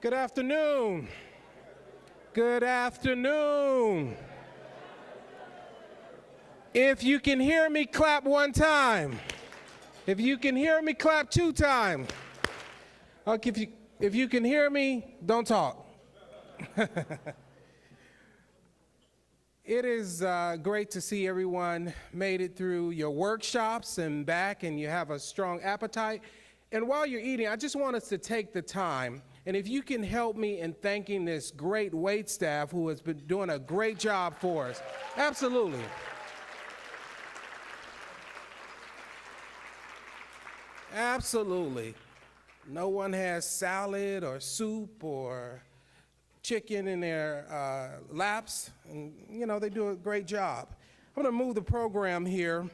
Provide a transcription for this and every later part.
Good afternoon. Good afternoon. If you can hear me, clap one time. If you can hear me, clap two times. Okay, if you can hear me, don't talk. It is great to see everyone made it through your workshops and back, and you have a strong appetite. And while you're eating, I just want us to take the time, and if you can help me in thanking this great wait staff who has been doing a great job for us. Absolutely. Absolutely. No one has salad or soup or chicken in their laps, and they do a great job. I'm going to move the program here,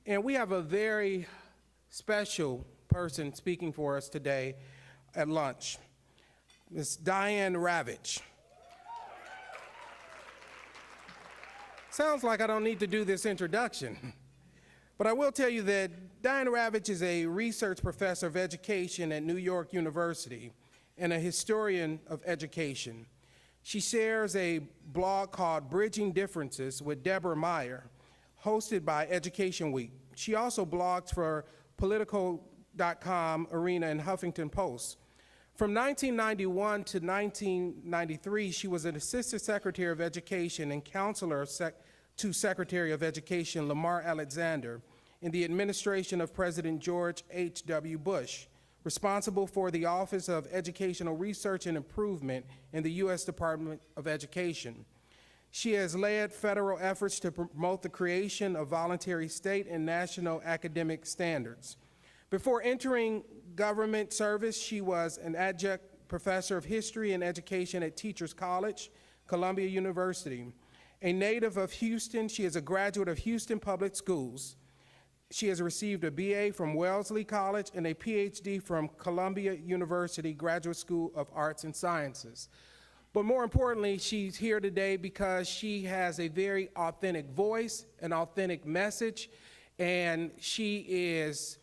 and we have a very special person speaking for us today at lunch, Miss Diane Ravitch. Sounds like I don't need to do this introduction, but I will tell you that Diane Ravitch is a research professor of education at New York University and a historian of education. She shares a blog called Bridging Differences with Deborah Meyer, hosted by Education Week. She also blogs for Politico.com, Arena, and Huffington Post. From 1991 to 1993, she was an Assistant Secretary of Education and Counselor to Secretary of Education Lamar Alexander in the administration of President George H.W. Bush, responsible for the Office of Educational Research and Improvement in the U.S. Department of Education. She has led federal efforts to promote the creation of voluntary state and national academic standards. Before entering government service, she was an adjunct professor of history and education at Teachers College, Columbia University. A native of Houston, she is a graduate of Houston Public Schools. She has received a BA from Wellesley College and a PhD from Columbia University Graduate School of Arts and Sciences. But more importantly, she's here today because she has a very authentic voice, an authentic message, and she is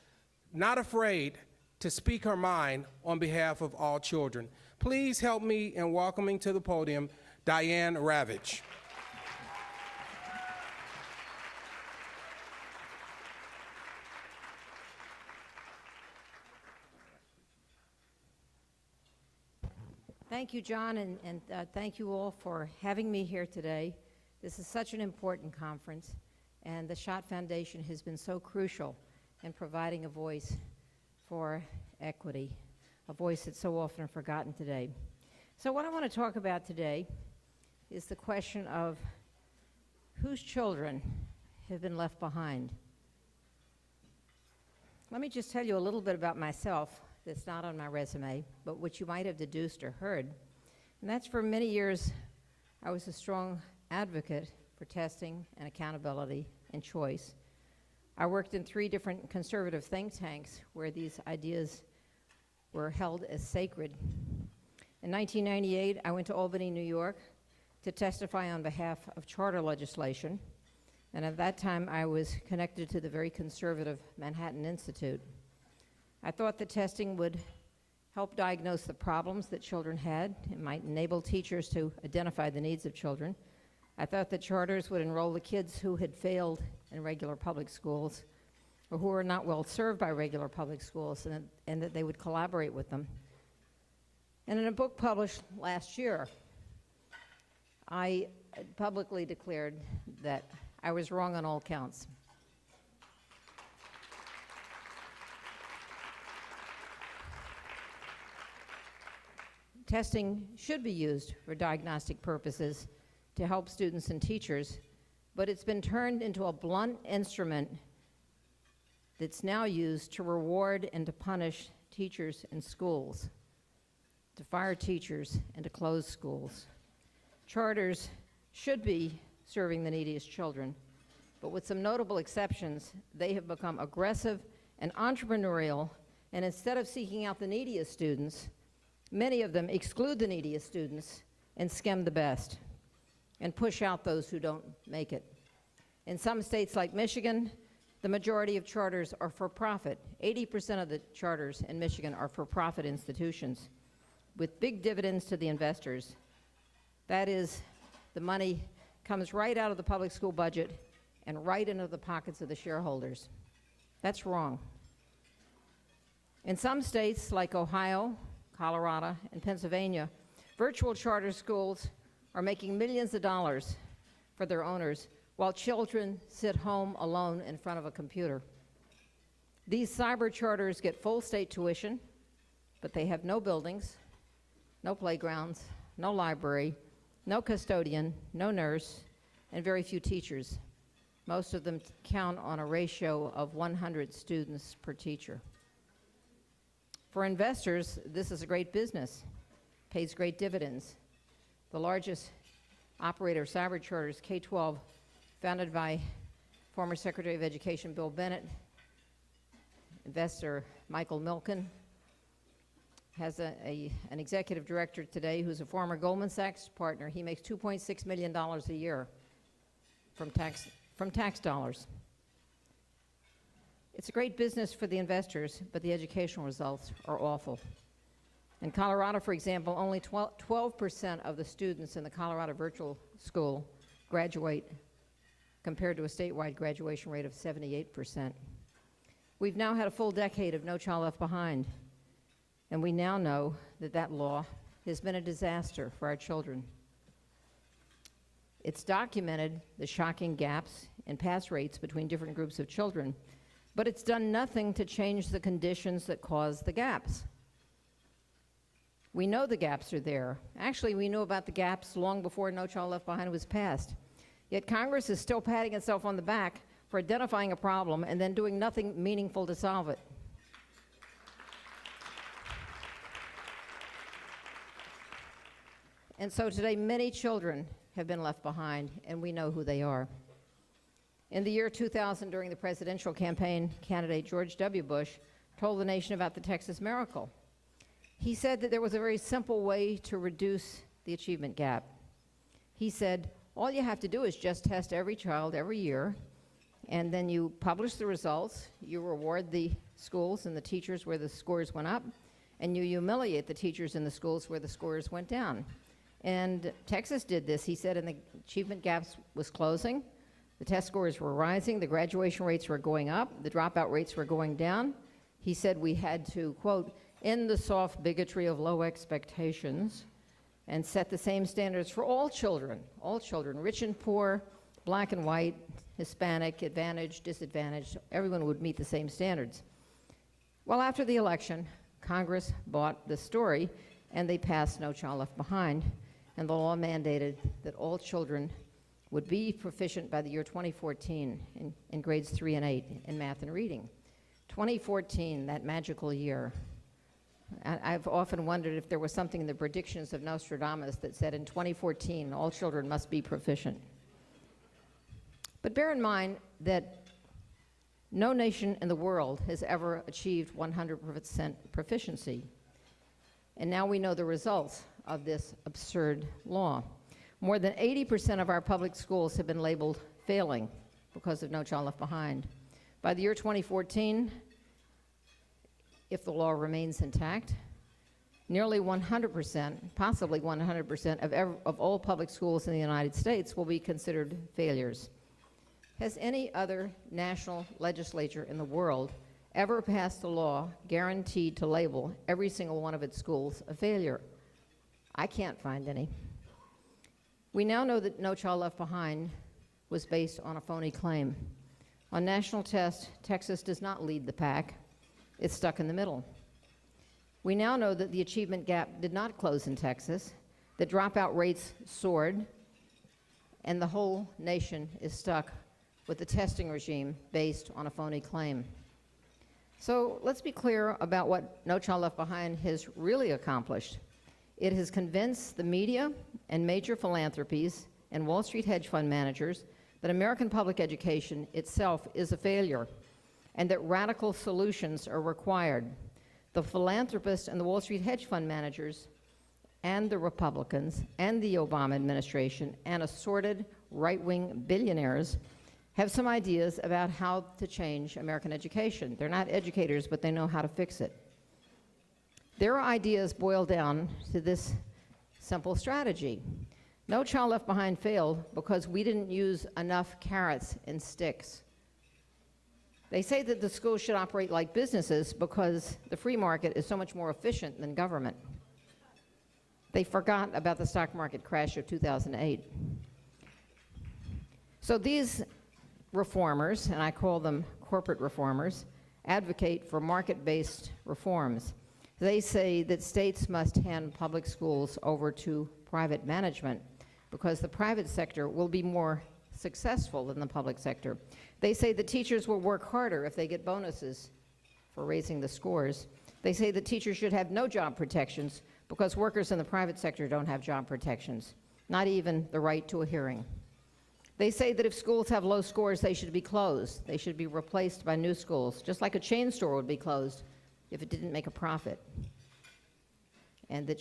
not afraid to speak her mind on behalf of all children. Please help me in welcoming to the podium Diane Ravitch. Thank you, John, and thank you all for having me here today. This is such an important conference, and the Schott Foundation has been so crucial in providing a voice for equity, a voice that's so often forgotten today. So what I want to talk about today is the question of whose children have been left behind. Let me just tell you a little bit about myself that's not on my resume, but which you might have deduced or heard. And that's for many years, I was a strong advocate for testing and accountability and choice. I worked in 3 different conservative think tanks where these ideas were held as sacred. In 1998, I went to Albany, New York to testify on behalf of charter legislation. And at that time, I was connected to the very conservative Manhattan Institute. I thought that testing would help diagnose the problems that children had. It might enable teachers to identify the needs of children. I thought that charters would enroll the kids who had failed in regular public schools or who were not well served by regular public schools, and that they would collaborate with them. And in a book published last year, I publicly declared that I was wrong on all counts. Testing should be used for diagnostic purposes to help students and teachers, but it's been turned into a blunt instrument that's now used to reward and to punish teachers and schools, to fire teachers and to close schools. Charters should be serving the neediest children, but with some notable exceptions, they have become aggressive and entrepreneurial, and instead of seeking out the neediest students, many of them exclude the neediest students and skim the best and push out those who don't make it. In some states like Michigan, the majority of charters are for profit. 80% of the charters in Michigan are for profit institutions. with big dividends to the investors. That is, the money comes right out of the public school budget and right into the pockets of the shareholders. That's wrong. In some states like Ohio, Colorado, and Pennsylvania, virtual charter schools are making millions of dollars for their owners while children sit home alone in front of a computer. These cyber charters get full state tuition, but they have no buildings, no playgrounds, no library, no custodian, no nurse, and very few teachers. Most of them count on a ratio of 100 students per teacher. For investors, this is a great business, pays great dividends. The largest operator of cyber charters, K-12, founded by former Secretary of Education Bill Bennett, investor Michael Milken, has an executive director today who's a former Goldman Sachs partner. He makes $2.6 million a year from tax dollars. It's a great business for the investors, but the educational results are awful. In Colorado, for example, only 12% of the students in the Colorado virtual school graduate, compared to a statewide graduation rate of 78%. We've now had a full decade of No Child Left Behind, and we now know that that law has been a disaster for our children. It's documented the shocking gaps in pass rates between different groups of children, but it's done nothing to change the conditions that cause the gaps. We know the gaps are there. Actually, we knew about the gaps long before No Child Left Behind was passed. Yet Congress is still patting itself on the back for identifying a problem and then doing nothing meaningful to solve it. And so today, many children have been left behind, and we know who they are. In the year 2000, during the presidential campaign, candidate George W. Bush told the nation about the Texas miracle. He said that there was a very simple way to reduce the achievement gap. He said, all you have to do is just test every child every year, and then you publish the results, you reward the schools and the teachers where the scores went up, and you humiliate the teachers in the schools where the scores went down. And Texas did this. He said, and the achievement gaps was closing, the test scores were rising, the graduation rates were going up, the dropout rates were going down. He said we had to, quote, end the soft bigotry of low expectations and set the same standards for all children, rich and poor, black and white, Hispanic, advantaged, disadvantaged, everyone would meet the same standards. Well, after the election, Congress bought the story and they passed No Child Left Behind, and the law mandated that all children would be proficient by the year 2014 in grades 3 and 8 in math and reading. 2014, that magical year. I've often wondered if there was something in the predictions of Nostradamus that said in 2014, all children must be proficient. But bear in mind that no nation in the world has ever achieved 100% proficiency. And now we know the results of this absurd law. More than 80% of our public schools have been labeled failing because of No Child Left Behind. By the year 2014, if the law remains intact, nearly 100%, possibly 100% of all public schools in the United States will be considered failures. Has any other national legislature in the world ever passed a law guaranteed to label every single one of its schools a failure? I can't find any. We now know that No Child Left Behind was based on a phony claim. On national tests, Texas does not lead the pack. It's stuck in the middle. We now know that the achievement gap did not close in Texas, that dropout rates soared, and the whole nation is stuck with a testing regime based on a phony claim. So let's be clear about what No Child Left Behind has really accomplished. It has convinced the media and major philanthropies and Wall Street hedge fund managers that American public education itself is a failure and that radical solutions are required. The philanthropists and the Wall Street hedge fund managers and the Republicans and the Obama administration and assorted right-wing billionaires have some ideas about how to change American education. They're not educators, but they know how to fix it. Their ideas boil down to this simple strategy. No Child Left Behind failed because we didn't use enough carrots and sticks. They say that the schools should operate like businesses because the free market is so much more efficient than government. They forgot about the stock market crash of 2008. So these reformers, and I call them corporate reformers, advocate for market-based reforms. They say that states must hand public schools over to private management because the private sector will be more successful than the public sector. They say that teachers will work harder if they get bonuses for raising the scores. They say that teachers should have no job protections because workers in the private sector don't have job protections, not even the right to a hearing. They say that if schools have low scores, they should be closed. They should be replaced by new schools, just like a chain store would be closed if it didn't make a profit. And that,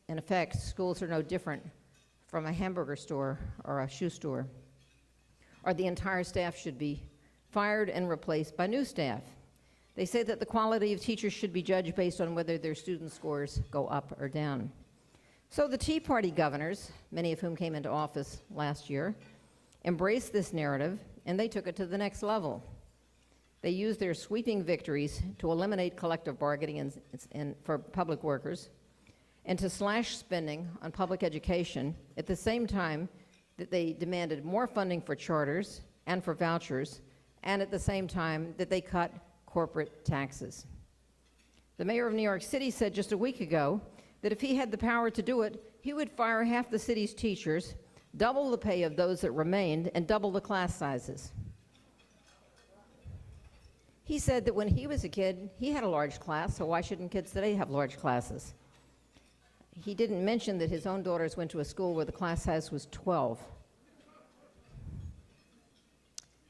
in effect, schools are no different from a hamburger store or a shoe store. Or the entire staff should be fired and replaced by new staff. They say that the quality of teachers should be judged based on whether their student scores go up or down. So the Tea Party governors, many of whom came into office last year, embraced this narrative, and they took it to the next level. They used their sweeping victories to eliminate collective bargaining for public workers and to slash spending on public education at the same time that they demanded more funding for charters and for vouchers, and at the same time that they cut corporate taxes. The mayor of New York City said just a week ago that if he had the power to do it, he would fire half the city's teachers, double the pay of those that remained, and double the class sizes. He said that when he was a kid, he had a large class, so why shouldn't kids today have large classes? He didn't mention that his own daughters went to a school where the class size was 12.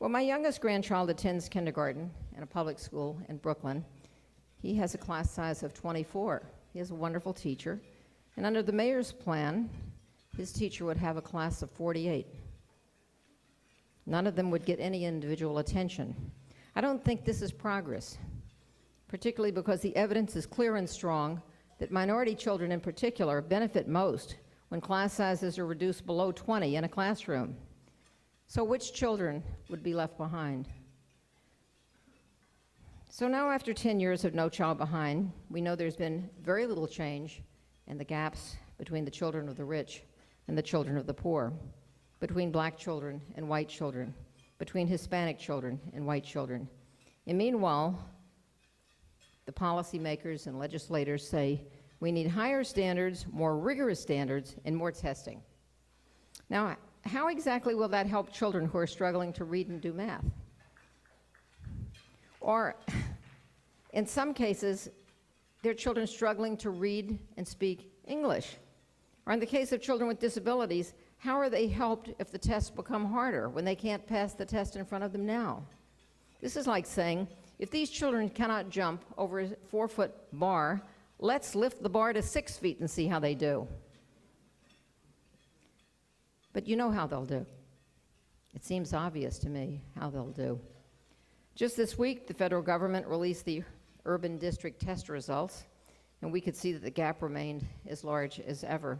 Well, my youngest grandchild attends kindergarten in a public school in Brooklyn. He has a class size of 24. He has a wonderful teacher. And under the mayor's plan, his teacher would have a class of 48. None of them would get any individual attention. I don't think this is progress, particularly because the evidence is clear and strong that minority children in particular benefit most when class sizes are reduced below 20 in a classroom. So which children would be left behind? So now after 10 years of No Child Behind, we know there's been very little change in the gaps between the children of the rich and the children of the poor, between black children and white children, between Hispanic children and white children. And meanwhile, the policymakers and legislators say we need higher standards, more rigorous standards, and more testing. Now, how exactly will that help children who are struggling to read and do math? Or, in some cases, they're children struggling to read and speak English. Or in the case of children with disabilities, how are they helped if the tests become harder when they can't pass the test in front of them now? This is like saying, if these children cannot jump over a 4-foot bar, let's lift the bar to 6 feet and see how they do. But you know how they'll do. It seems obvious to me how they'll do. Just this week, the federal government released the urban district test results, and we could see that the gap remained as large as ever.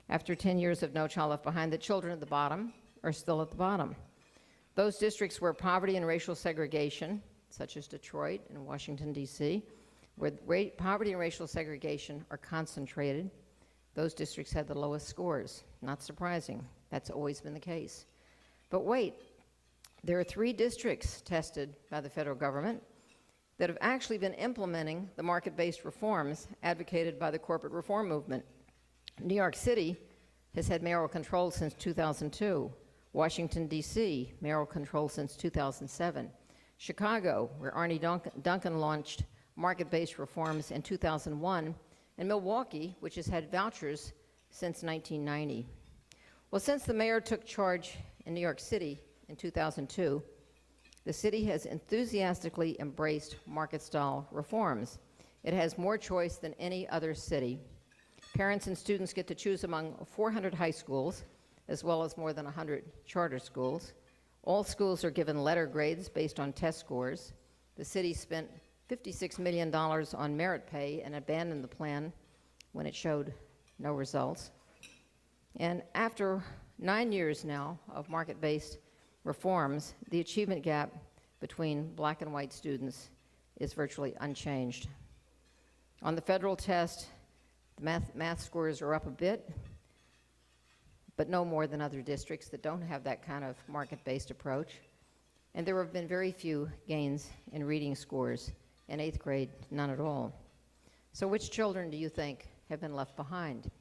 After 10 years of No Child Left Behind, the children at the bottom are still at the bottom. Those districts where poverty and racial segregation, such as Detroit and Washington, D.C., where poverty and racial segregation are concentrated, those districts had the lowest scores. Not surprising. That's always been the case. But wait, there are 3 districts tested by the federal government that have actually been implementing the market-based reforms advocated by the corporate reform movement. New York City has had mayoral control since 2002. Washington, D.C., mayoral control since 2007. Chicago, where Arne Duncan launched market-based reforms in 2001, and Milwaukee, which has had vouchers since 1990. Well, since the mayor took charge in New York City in 2002, the city has enthusiastically embraced market-style reforms. It has more choice than any other city. Parents and students get to choose among 400 high schools, as well as more than 100 charter schools. All schools are given letter grades based on test scores. The city spent $56 million on merit pay and abandoned the plan when it showed no results. And after 9 years now of market-based reforms, the achievement gap between black and white students is virtually unchanged. On the federal test, the math scores are up a bit, but no more than other districts that don't have that kind of market-based approach. And there have been very few gains in reading scores. In 8th grade, none at all. So which children do you think have been left behind?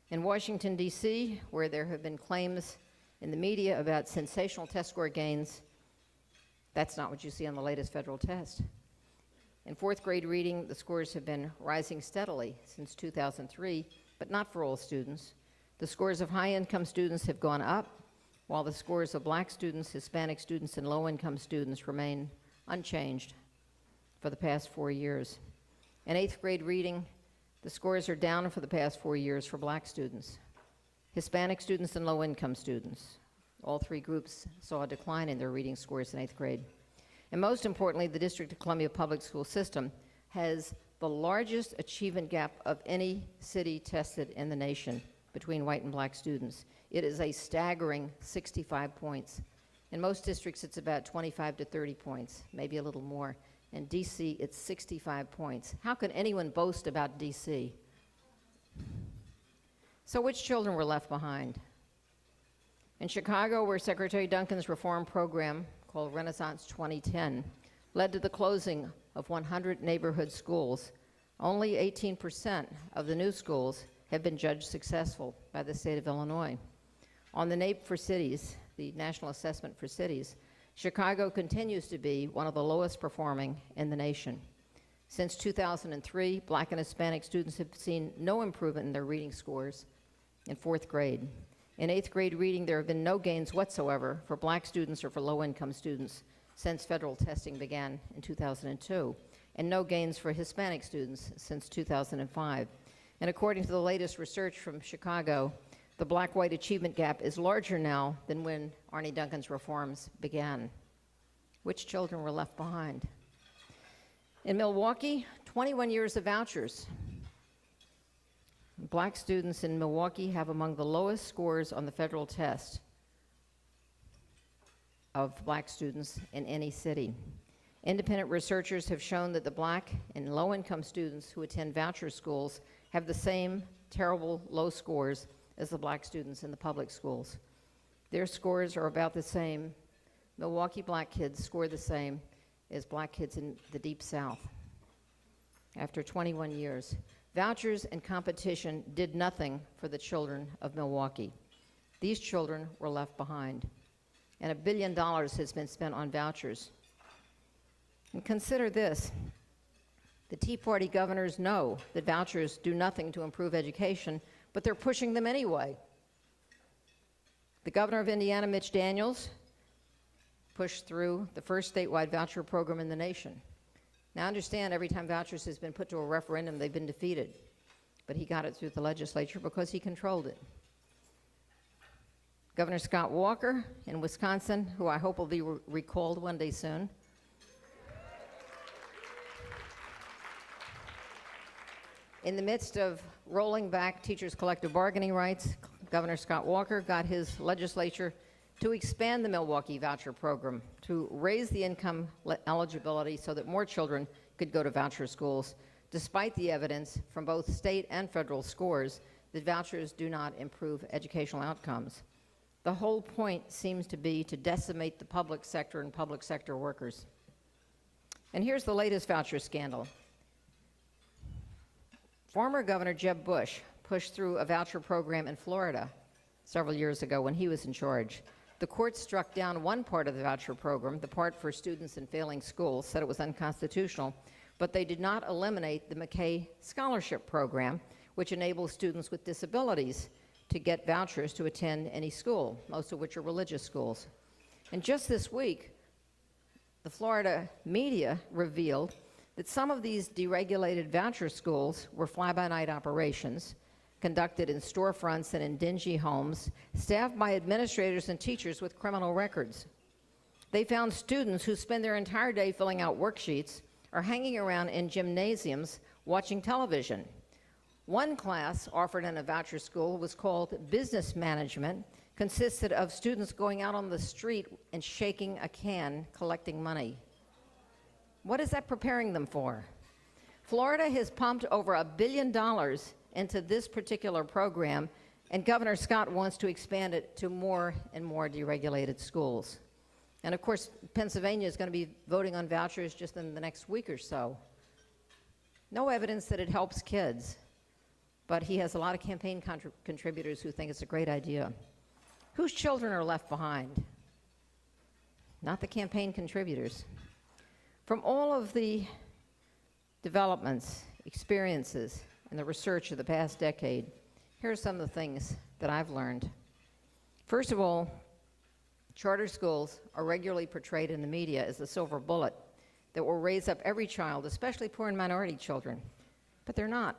In Washington, D.C., where there have been claims in the media about sensational test score gains, that's not what you see on the latest federal test. In 4th grade reading, the scores have been rising steadily since 2003, but not for all students. The scores of high-income students have gone up, while the scores of black students, Hispanic students, and low-income students remain unchanged for the past 4 years. In 8th grade reading, the scores are down for the past 4 years for black students, Hispanic students, and low-income students. All three groups saw a decline in their reading scores in 8th grade. And most importantly, the District of Columbia public school system has the largest achievement gap of any city tested in the nation between white and black students. It is a staggering 65 points. In most districts, it's about 25 to 30 points, maybe a little more. In D.C., it's 65 points. How could anyone boast about D.C.? So which children were left behind? In Chicago, where Secretary Duncan's reform program, called Renaissance 2010, led to the closing of 100 neighborhood schools, only 18% of the new schools have been judged successful by the state of Illinois. On the NAEP for cities, the National Assessment for Cities, Chicago continues to be one of the lowest performing in the nation. Since 2003, black and Hispanic students have seen no improvement in their reading scores in 4th grade. In 8th grade reading, there have been no gains whatsoever for black students or for low-income students since federal testing began in 2002, and no gains for Hispanic students since 2005. And according to the latest research from Chicago, the black-white achievement gap is larger now than when Arne Duncan's reforms began. Which children were left behind? In Milwaukee, 21 years of vouchers. Black students in Milwaukee have among the lowest scores on the federal test of black students in any city. Independent researchers have shown that the black and low-income students who attend voucher schools have the same terrible low scores as the black students in the public schools. Their scores are about the same. Milwaukee black kids score the same as black kids in the Deep South. After 21 years, vouchers and competition did nothing for the children of Milwaukee. These children were left behind, and $1 billion has been spent on vouchers. And consider this. The Tea Party governors know that vouchers do nothing to improve education, but they're pushing them anyway. The governor of Indiana, Mitch Daniels, pushed through the first statewide voucher program in the nation. Now, understand, every time vouchers has been put to a referendum, they've been defeated. But he got it through the legislature because he controlled it. Governor Scott Walker in Wisconsin, who I hope will be recalled one day soon, in the midst of rolling back teachers' collective bargaining rights, Governor Scott Walker got his legislature to expand the Milwaukee voucher program, to raise the income eligibility so that more children could go to voucher schools, despite the evidence from both state and federal scores that vouchers do not improve educational outcomes. The whole point seems to be to decimate the public sector and public sector workers. And here's the latest voucher scandal. Former Governor Jeb Bush pushed through a voucher program in Florida several years ago when he was in charge. The court struck down one part of the voucher program, the part for students in failing schools, said it was unconstitutional, but they did not eliminate the McKay Scholarship Program, which enables students with disabilities to get vouchers to attend any school, most of which are religious schools. And just this week, the Florida media revealed that some of these deregulated voucher schools were fly-by-night operations conducted in storefronts and in dingy homes, staffed by administrators and teachers with criminal records. They found students who spend their entire day filling out worksheets, are hanging around in gymnasiums watching television. One class offered in a voucher school was called Business Management, consisted of students going out on the street and shaking a can, collecting money. What is that preparing them for? Florida has pumped over $1 billion into this particular program, and Governor Scott wants to expand it to more and more deregulated schools. And of course, Pennsylvania is going to be voting on vouchers just in the next week or so. No evidence that it helps kids, but he has a lot of campaign contributors who think it's a great idea. Whose children are left behind? Not the campaign contributors. From all of the developments, experiences, and the research of the past decade, here are some of the things that I've learned. First of all, charter schools are regularly portrayed in the media as the silver bullet that will raise up every child, especially poor and minority children, but they're not.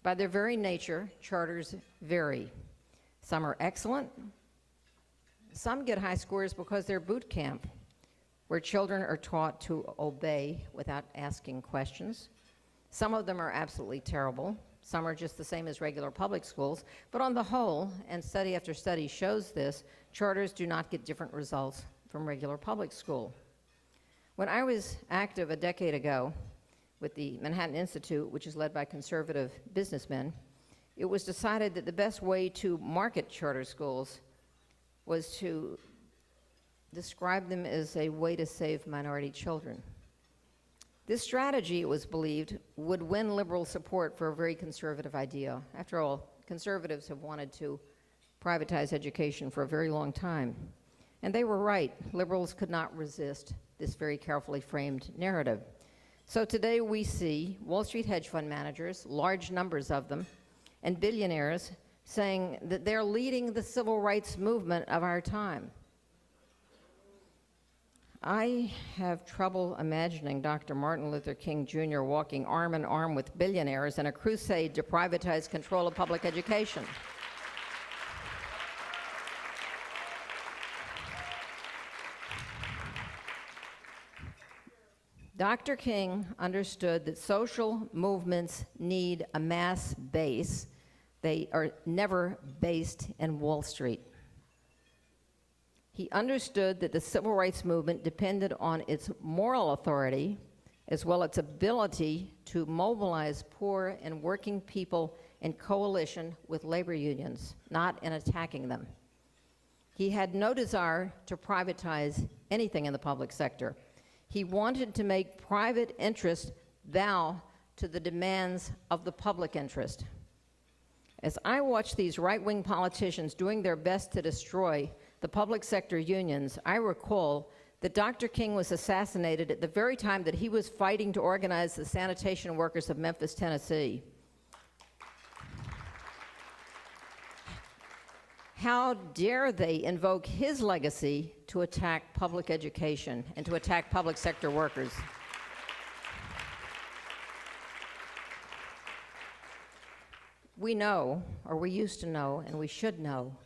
By their very nature, charters vary. Some are excellent. Some get high scores because they're boot camp, where children are taught to obey without asking questions. Some of them are absolutely terrible. Some are just the same as regular public schools. But on the whole, and study after study shows this, charters do not get different results from regular public school. When I was active a decade ago with the Manhattan Institute, which is led by conservative businessmen, it was decided that the best way to market charter schools was to describe them as a way to save minority children. This strategy, it was believed, would win liberal support for a very conservative idea. After all, conservatives have wanted to privatize education for a very long time. And they were right. Liberals could not resist this very carefully framed narrative. So today we see Wall Street hedge fund managers, large numbers of them, and billionaires saying that they're leading the civil rights movement of our time. I have trouble imagining Dr. Martin Luther King Jr. walking arm in arm with billionaires in a crusade to privatize control of public education. Dr. King understood that social movements need a mass base. They are never based in Wall Street. He understood that the civil rights movement depended on its moral authority as well as its ability to mobilize poor and working people in coalition with labor unions, not in attacking them. He had no desire to privatize anything in the public sector. He wanted to make private interest bow to the demands of the public interest. As I watch these right-wing politicians doing their best to destroy the public sector unions, I recall that Dr. King was assassinated at the very time that he was fighting to organize the sanitation workers of Memphis, Tennessee. How dare they invoke his legacy to attack public education and to attack public sector workers? We know, or we used to know, and we should know,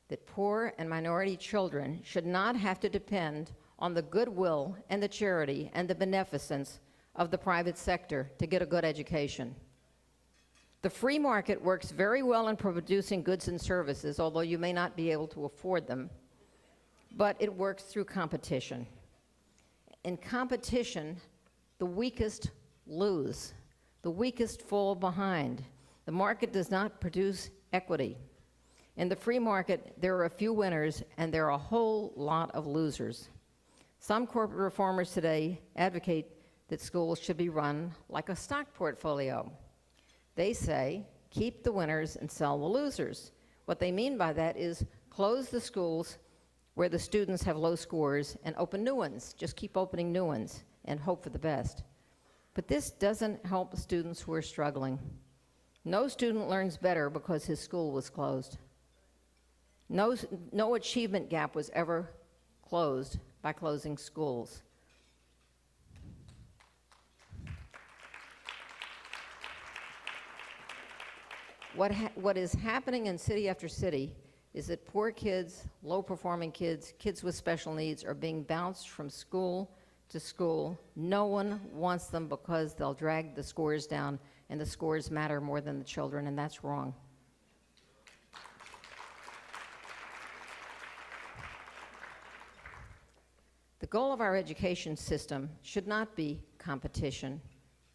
that poor and minority children should not have to depend on the goodwill and the charity and the beneficence of the private sector to get a good education. The free market works very well in producing goods and services, although you may not be able to afford them, but it works through competition. In competition, the weakest lose. The weakest fall behind. The market does not produce equity. In the free market, there are a few winners and there are a whole lot of losers. Some corporate reformers today advocate that schools should be run like a stock portfolio. They say, keep the winners and sell the losers. What they mean by that is close the schools where the students have low scores and open new ones. Just keep opening new ones and hope for the best. But this doesn't help students who are struggling. No student learns better because his school was closed. No achievement gap was ever closed by closing schools. What is happening in city after city is that poor kids, low-performing kids, kids with special needs are being bounced from school to school. No one wants them because they'll drag the scores down, and the scores matter more than the children, and that's wrong. The goal of our education system should not be competition,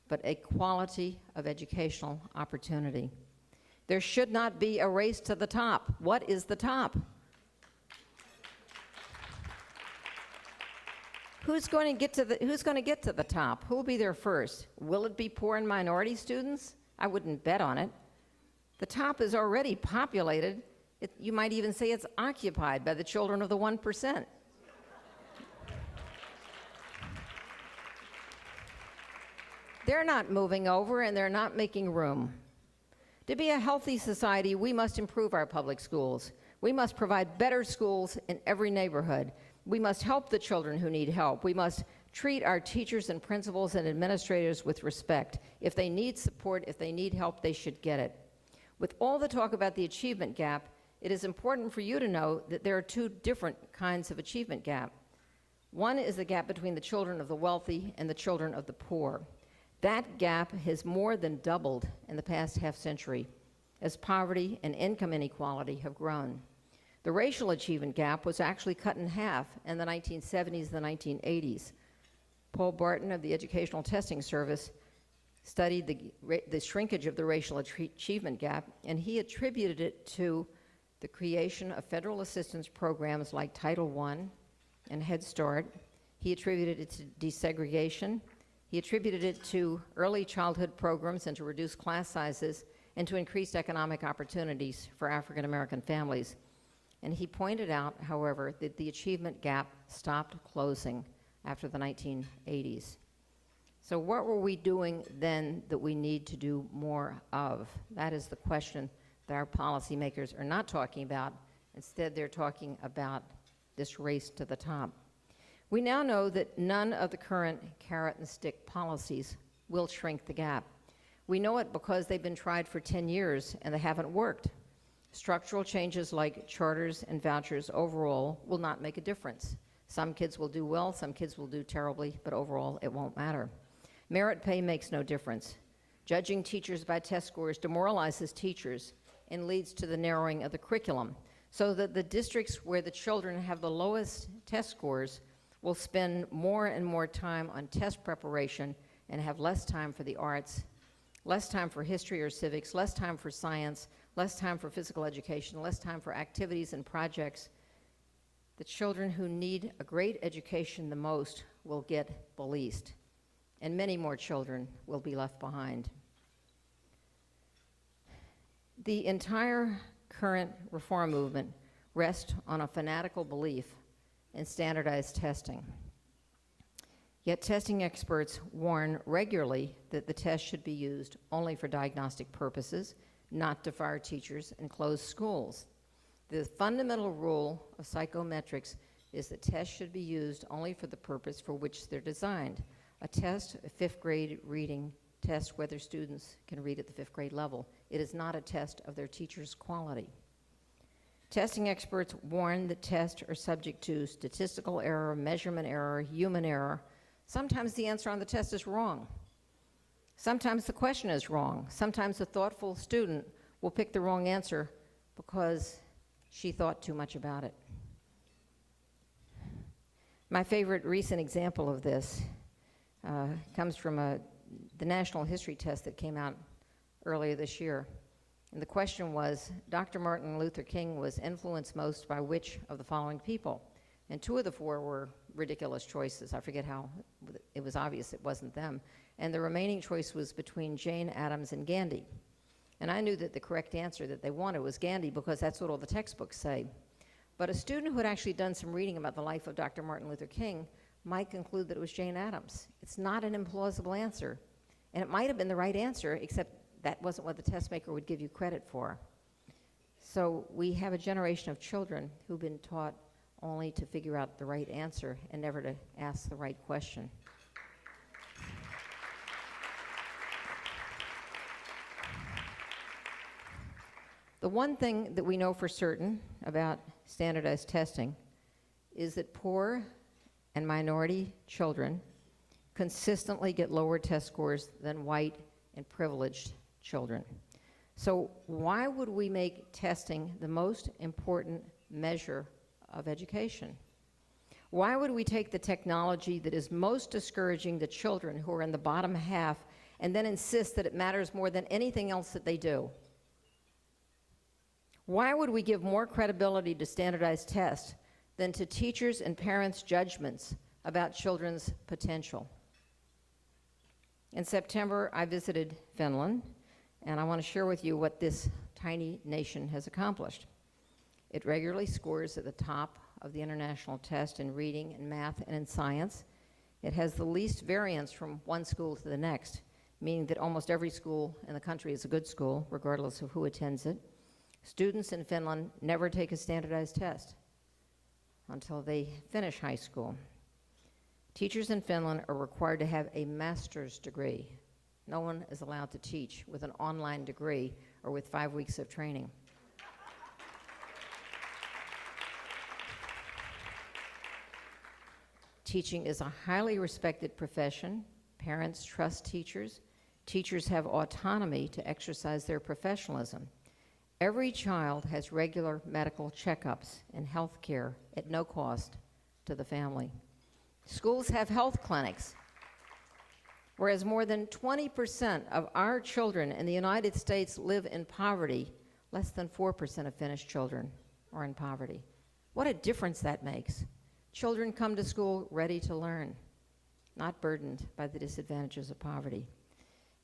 but a quality of educational opportunity. There should not be a race to the top. What is the top? Who's going to get to the top? Who will be there first? Will it be poor and minority students? I wouldn't bet on it. The top is already populated. You might even say it's occupied by the children of the 1%. They're not moving over, and they're not making room. To be a healthy society, we must improve our public schools. We must provide better schools in every neighborhood. We must help the children who need help. We must treat our teachers and principals and administrators with respect. If they need support, if they need help, they should get it. With all the talk about the achievement gap, it is important for you to know that there are two different kinds of achievement gap. One is the gap between the children of the wealthy and the children of the poor. That gap has more than doubled in the past half century as poverty and income inequality have grown. The racial achievement gap was actually cut in half in the 1970s and the 1980s. Paul Barton of the Educational Testing Service studied the shrinkage of the racial achievement gap, and he attributed it to the creation of federal assistance programs like Title I and Head Start. He attributed it to desegregation. He attributed it to early childhood programs and to reduced class sizes and to increased economic opportunities for African American families. And he pointed out, however, that the achievement gap stopped closing after the 1980s. So what were we doing then that we need to do more of? That is the question that our policymakers are not talking about. Instead, they're talking about this race to the top. We now know that none of the current carrot and stick policies will shrink the gap. We know it because they've been tried for 10 years and they haven't worked. Structural changes like charters and vouchers overall will not make a difference. Some kids will do well, some kids will do terribly, but overall it won't matter. Merit pay makes no difference. Judging teachers by test scores demoralizes teachers and leads to the narrowing of the curriculum, so that the districts where the children have the lowest test scores will spend more and more time on test preparation and have less time for the arts, less time for history or civics, less time for science, less time for physical education, less time for activities and projects. The children who need a great education the most will get the least, and many more children will be left behind. The entire current reform movement rests on a fanatical belief in standardized testing. Yet testing experts warn regularly that the test should be used only for diagnostic purposes, not to fire teachers and close schools. The fundamental rule of psychometrics is that tests should be used only for the purpose for which they're designed. A test, a fifth grade reading test, whether students can read at the fifth grade level. It is not a test of their teacher's quality. Testing experts warn that tests are subject to statistical error, measurement error, human error. Sometimes the answer on the test is wrong. Sometimes the question is wrong. Sometimes a thoughtful student will pick the wrong answer because she thought too much about it. My favorite recent example of this comes from the National History Test that came out earlier this year. And the question was, Dr. Martin Luther King was influenced most by which of the following people? And two of the four were ridiculous choices. I forget how, it was obvious it wasn't them. And the remaining choice was between Jane Addams and Gandhi. And I knew that the correct answer that they wanted was Gandhi because that's what all the textbooks say. But a student who had actually done some reading about the life of Dr. Martin Luther King might conclude that it was Jane Addams. It's not an implausible answer. And it might have been the right answer, except that wasn't what the test maker would give you credit for. So we have a generation of children who've been taught only to figure out the right answer and never to ask the right question. The one thing that we know for certain about standardized testing is that poor and minority children consistently get lower test scores than white and privileged children. So why would we make testing the most important measure of education? Why would we take the technology that is most discouraging to children who are in the bottom half and then insist that it matters more than anything else that they do? Why would we give more credibility to standardized tests than to teachers' and parents' judgments about children's potential? In September, I visited Finland, and I want to share with you what this tiny nation has accomplished. It regularly scores at the top of the international test in reading and math and in science. It has the least variance from one school to the next, meaning that almost every school in the country is a good school, regardless of who attends it. Students in Finland never take a standardized test until they finish high school. Teachers in Finland are required to have a master's degree. No one is allowed to teach with an online degree or with 5 weeks of training. Teaching is a highly respected profession. Parents trust teachers. Teachers have autonomy to exercise their professionalism. Every child has regular medical checkups and health care at no cost to the family. Schools have health clinics, whereas more than 20% of our children in the United States live in poverty. Less than 4% of Finnish children are in poverty. What a difference that makes. Children come to school ready to learn, not burdened by the disadvantages of poverty.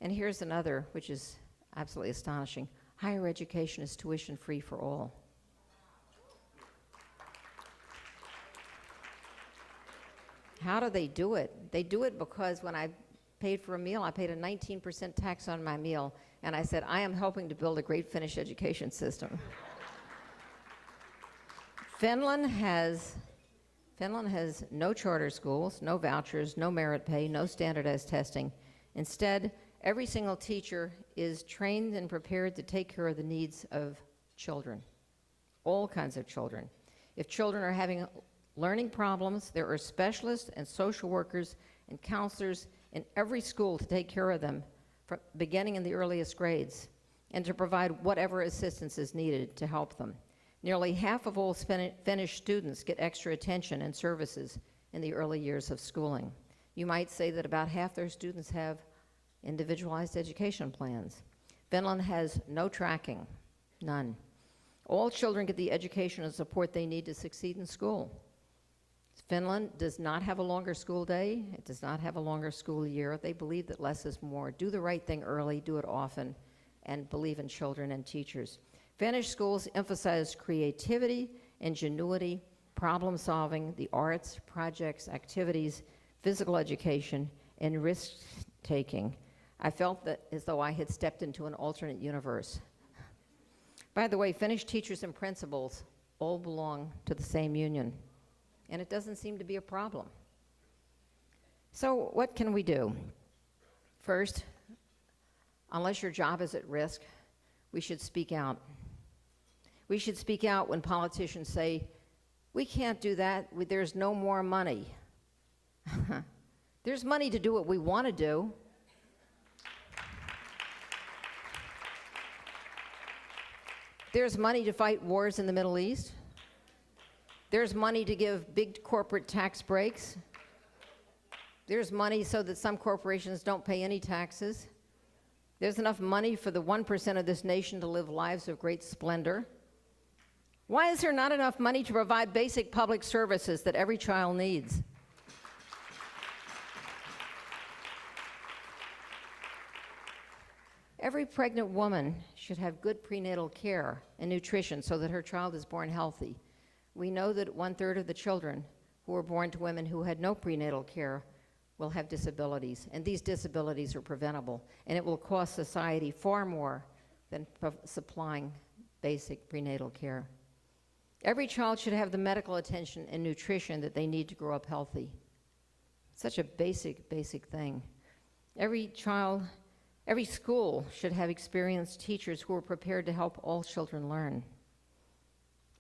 And here's another, which is absolutely astonishing. Higher education is tuition-free for all. How do they do it? They do it because when I paid for a meal, I paid a 19% tax on my meal, and I said, I am helping to build a great Finnish education system. Finland has no charter schools, no vouchers, no merit pay, no standardized testing. Instead, every single teacher is trained and prepared to take care of the needs of children, all kinds of children. If children are having learning problems, there are specialists and social workers and counselors in every school to take care of them, beginning in the earliest grades, and to provide whatever assistance is needed to help them. Nearly half of all Finnish students get extra attention and services in the early years of schooling. You might say that about half their students have individualized education plans. Finland has no tracking, none. All children get the education and support they need to succeed in school. Finland does not have a longer school day. It does not have a longer school year. They believe that less is more. Do the right thing early, do it often, and believe in children and teachers. Finnish schools emphasize creativity, ingenuity, problem solving, the arts, projects, activities, physical education, and risk-taking. I felt that as though I had stepped into an alternate universe. By the way, Finnish teachers and principals all belong to the same union, and it doesn't seem to be a problem. So what can we do? First, unless your job is at risk, we should speak out. We should speak out when politicians say, we can't do that, there's no more money. There's money to do what we want to do. There's money to fight wars in the Middle East. There's money to give big corporate tax breaks. There's money so that some corporations don't pay any taxes. There's enough money for the 1% of this nation to live lives of great splendor. Why is there not enough money to provide basic public services that every child needs? Every pregnant woman should have good prenatal care and nutrition so that her child is born healthy. We know that 1/3 of the children who are born to women who had no prenatal care will have disabilities, and these disabilities are preventable, and it will cost society far more than supplying basic prenatal care. Every child should have the medical attention and nutrition that they need to grow up healthy. Such a basic thing. Every school should have experienced teachers who are prepared to help all children learn.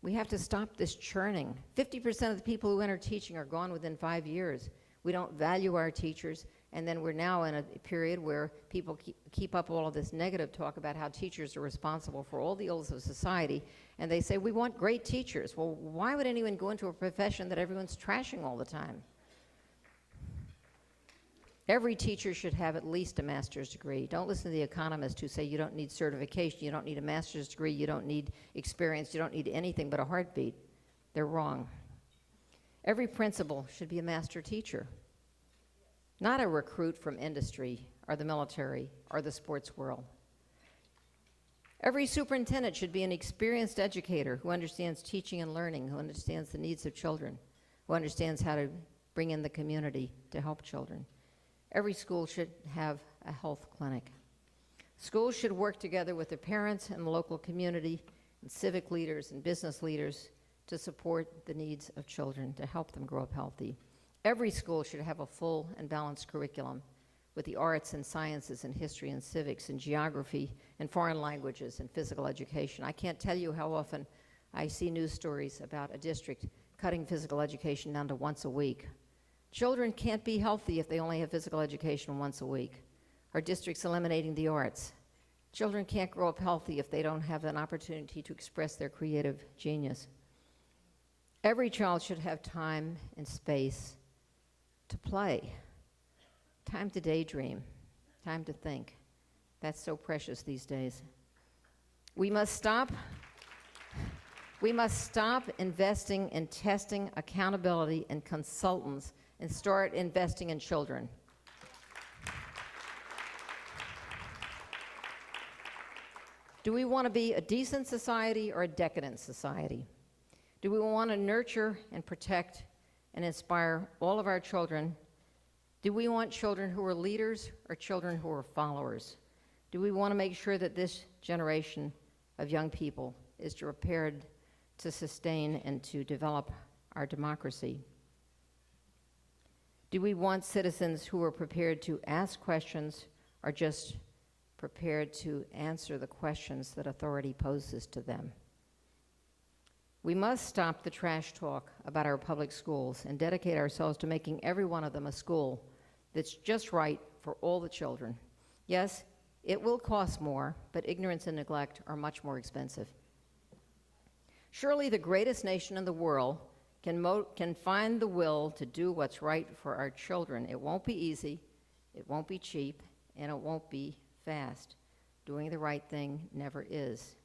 We have to stop this churning. 50% of the people who enter teaching are gone within 5 years. We don't value our teachers, and then we're now in a period where people keep up all of this negative talk about how teachers are responsible for all the ills of society, and they say, we want great teachers. Well, why would anyone go into a profession that everyone's trashing all the time? Every teacher should have at least a master's degree. Don't listen to the economists who say you don't need certification, you don't need a master's degree, you don't need experience, you don't need anything but a heartbeat. They're wrong. Every principal should be a master teacher, not a recruit from industry or the military or the sports world. Every superintendent should be an experienced educator who understands teaching and learning, who understands the needs of children, who understands how to bring in the community to help children. Every school should have a health clinic. Schools should work together with the parents and the local community and civic leaders and business leaders to support the needs of children, to help them grow up healthy. Every school should have a full and balanced curriculum with the arts and sciences and history and civics and geography and foreign languages and physical education. I can't tell you how often I see news stories about a district cutting physical education down to once a week. Children can't be healthy if they only have physical education once a week. Our district's eliminating the arts. Children can't grow up healthy if they don't have an opportunity to express their creative genius. Every child should have time and space to play, time to daydream, time to think. That's so precious these days. We must stop investing in testing, accountability, and consultants and start investing in children. Do we want to be a decent society or a decadent society? Do we want to nurture and protect and inspire all of our children? Do we want children who are leaders or children who are followers? Do we want to make sure that this generation of young people is prepared to sustain and to develop our democracy? Do we want citizens who are prepared to ask questions or just prepared to answer the questions that authority poses to them? We must stop the trash talk about our public schools and dedicate ourselves to making every one of them a school that's just right for all the children. Yes, it will cost more, but ignorance and neglect are much more expensive. Surely the greatest nation in the world can find the will to do what's right for our children. It won't be easy, it won't be cheap, and it won't be fast. Doing the right thing never is.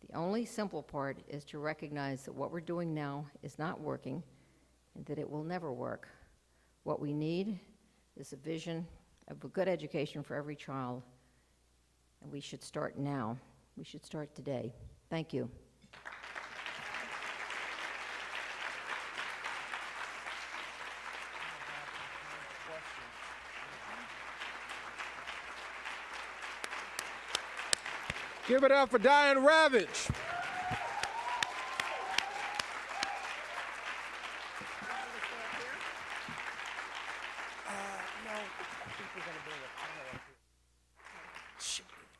The only simple part is to recognize that what we're doing now is not working and that it will never work. What we need is a vision of a good education for every child, and we should start now. We should start today. Thank you. Give it up for Diane Ravitch.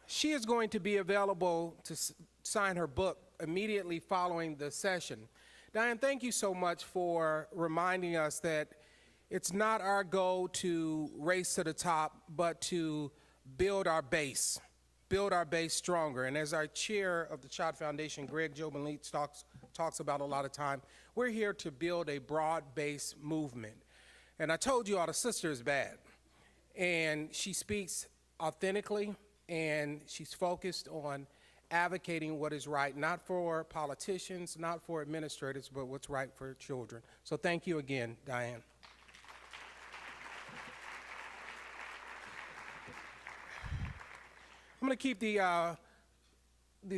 She is going to be available to sign her book immediately following the session. Diane, thank you so much for reminding us that it's not our goal to race to the top, but to build our base stronger. And as our chair of the Child Foundation, Greg Jobin-Leeds, talks about a lot of time, we're here to build a broad-based movement. And I told you all the sister is bad. And she speaks authentically, and she's focused on advocating what is right, not for politicians, not for administrators, but what's right for children. So thank you again, Diane. I'm going to keep the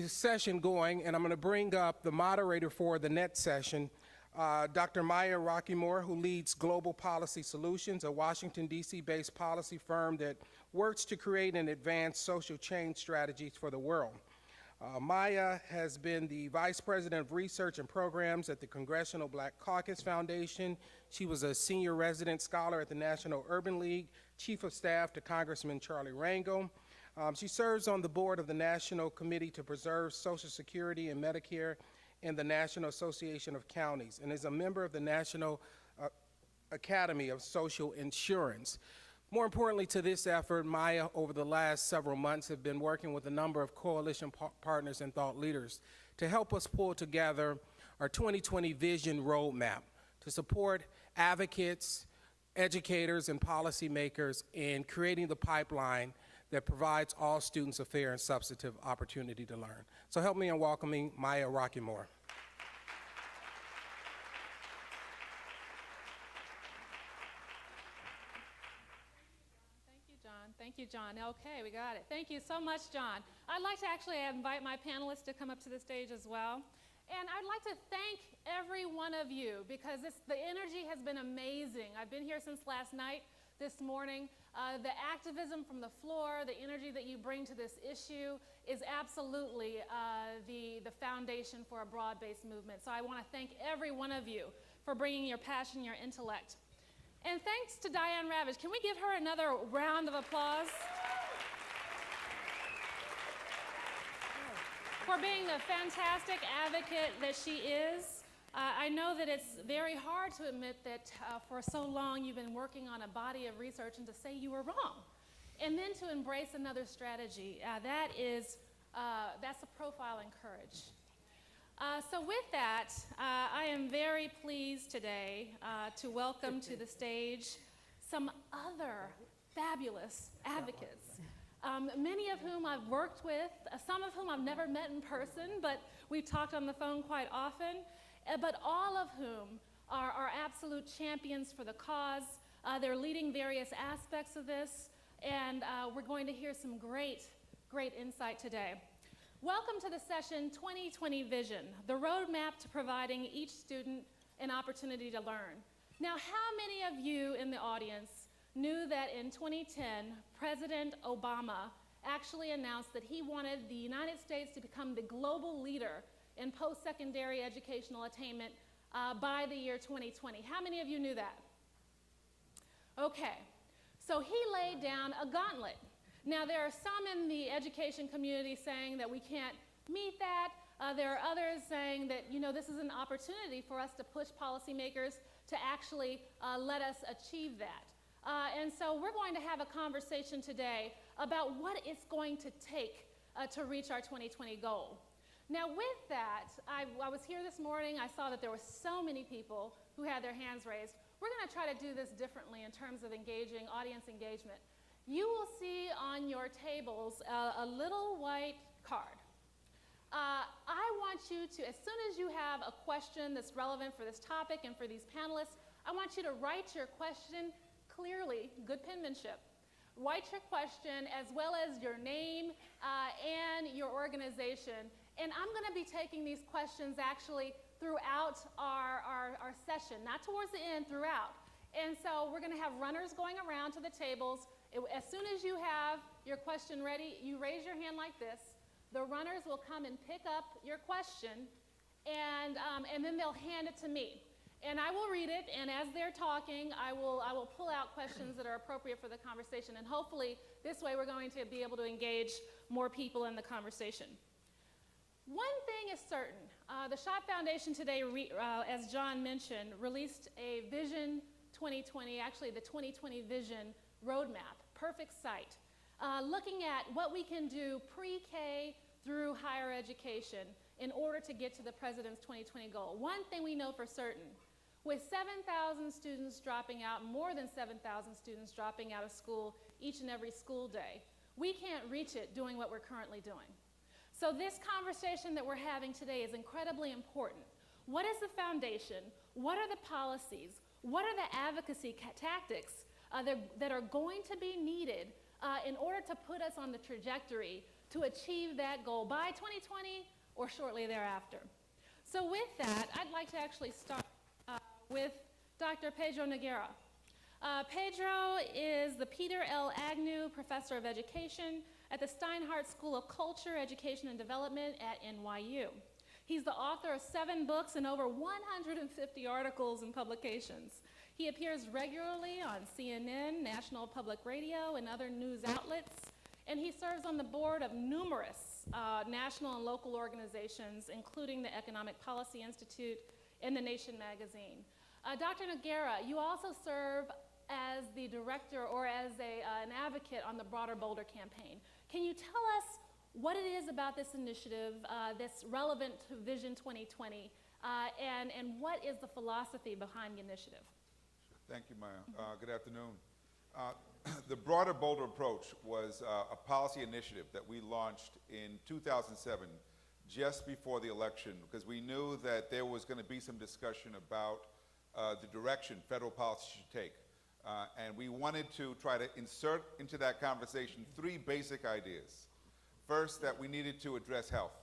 session going, and I'm going to bring up the moderator for the next session, Dr. Maya Rockeymoore, who leads Global Policy Solutions, a Washington, D.C.-based policy firm that works to create and advance social change strategies for the world. Maya has been the Vice President of Research and Programs at the Congressional Black Caucus Foundation. She was a senior resident scholar at the National Urban League, Chief of Staff to Congressman Charlie Rangel. She serves on the board of the National Committee to Preserve Social Security and Medicare in the National Association of Counties and is a member of the National Academy of Social Insurance. More importantly to this effort, Maya, over the last several months, have been working with a number of coalition partners and thought leaders to help us pull together our 2020 Vision Roadmap to support advocates, educators, and policymakers in creating the pipeline that provides all students a fair and substantive opportunity to learn. So help me in welcoming Maya Rockeymoore. Thank you, John. Okay, we got it. Thank you so much, John. I'd like to actually invite my panelists to come up to the stage as well. And I'd like to thank every one of you because the energy has been amazing. I've been here since last night, this morning. The activism from the floor, the energy that you bring to this issue is absolutely the foundation for a broad-based movement. So I want to thank every one of you for bringing your passion, your intellect. And thanks to Diane Ravitch. Can we give her another round of applause? For being the fantastic advocate that she is. I know that it's very hard to admit that for so long you've been working on a body of research and to say you were wrong. And then to embrace another strategy. That's a profile in courage. So with that, I am very pleased today to welcome to the stage some other fabulous advocates, many of whom I've worked with, some of whom I've never met in person, but we've talked on the phone quite often, but all of whom are absolute champions for the cause. They're leading various aspects of this, and we're going to hear some great insight today. Welcome to the session 2020 Vision, the roadmap to providing each student an opportunity to learn. Now, how many of you in the audience knew that in 2010, President Obama actually announced that he wanted the United States to become the global leader in post-secondary educational attainment by the year 2020? How many of you knew that? Okay, so he laid down a gauntlet. Now, there are some in the education community saying that we can't meet that. There are others saying that, this is an opportunity for us to push policymakers to actually let us achieve that. And so we're going to have a conversation today about what it's going to take to reach our 2020 goal. Now, with that, I was here this morning. I saw that there were so many people who had their hands raised. We're going to try to do this differently in terms of engaging, audience engagement. You will see on your tables a little white card. I want you to, as soon as you have a question that's relevant for this topic and for these panelists, I want you to write your question clearly, good penmanship. Write your question as well as your name and your organization. And I'm going to be taking these questions actually throughout our session, not towards the end, throughout. And so we're going to have runners going around to the tables. As soon as you have your question ready, you raise your hand like this. The runners will come and pick up your question, and then they'll hand it to me. And I will read it, and as they're talking, I will pull out questions that are appropriate for the conversation. And hopefully, this way, we're going to be able to engage more people in the conversation. One thing is certain. The Schott Foundation today, as John mentioned, released a Vision 2020, actually the 2020 Vision Roadmap, perfect site, looking at what we can do pre-K through higher education in order to get to the President's 2020 goal. One thing we know for certain, with 7,000 students dropping out, more than 7,000 students dropping out of school each and every school day, we can't reach it doing what we're currently doing. So this conversation that we're having today is incredibly important. What is the foundation? What are the policies? What are the advocacy tactics that are going to be needed in order to put us on the trajectory to achieve that goal by 2020 or shortly thereafter? So with that, I'd like to actually start with Dr. Pedro Noguera. Pedro is the Peter L. Agnew Professor of Education at the Steinhardt School of Culture, Education, and Development at NYU. He's the author of 7 books and over 150 articles and publications. He appears regularly on CNN, National Public Radio, and other news outlets, and he serves on the board of numerous national and local organizations, including the Economic Policy Institute and The Nation magazine. Dr. Noguera, you also serve as the director or as an advocate on the Broader Boulder campaign. Can you tell us what it is about this initiative that's relevant to Vision 2020, and what is the philosophy behind the initiative? Thank you, Maya. Good afternoon. The Broader Boulder approach was a policy initiative that we launched in 2007, just before the election, because we knew that there was going to be some discussion about the direction federal policy should take. And we wanted to try to insert into that conversation 3 basic ideas. First, that we needed to address health,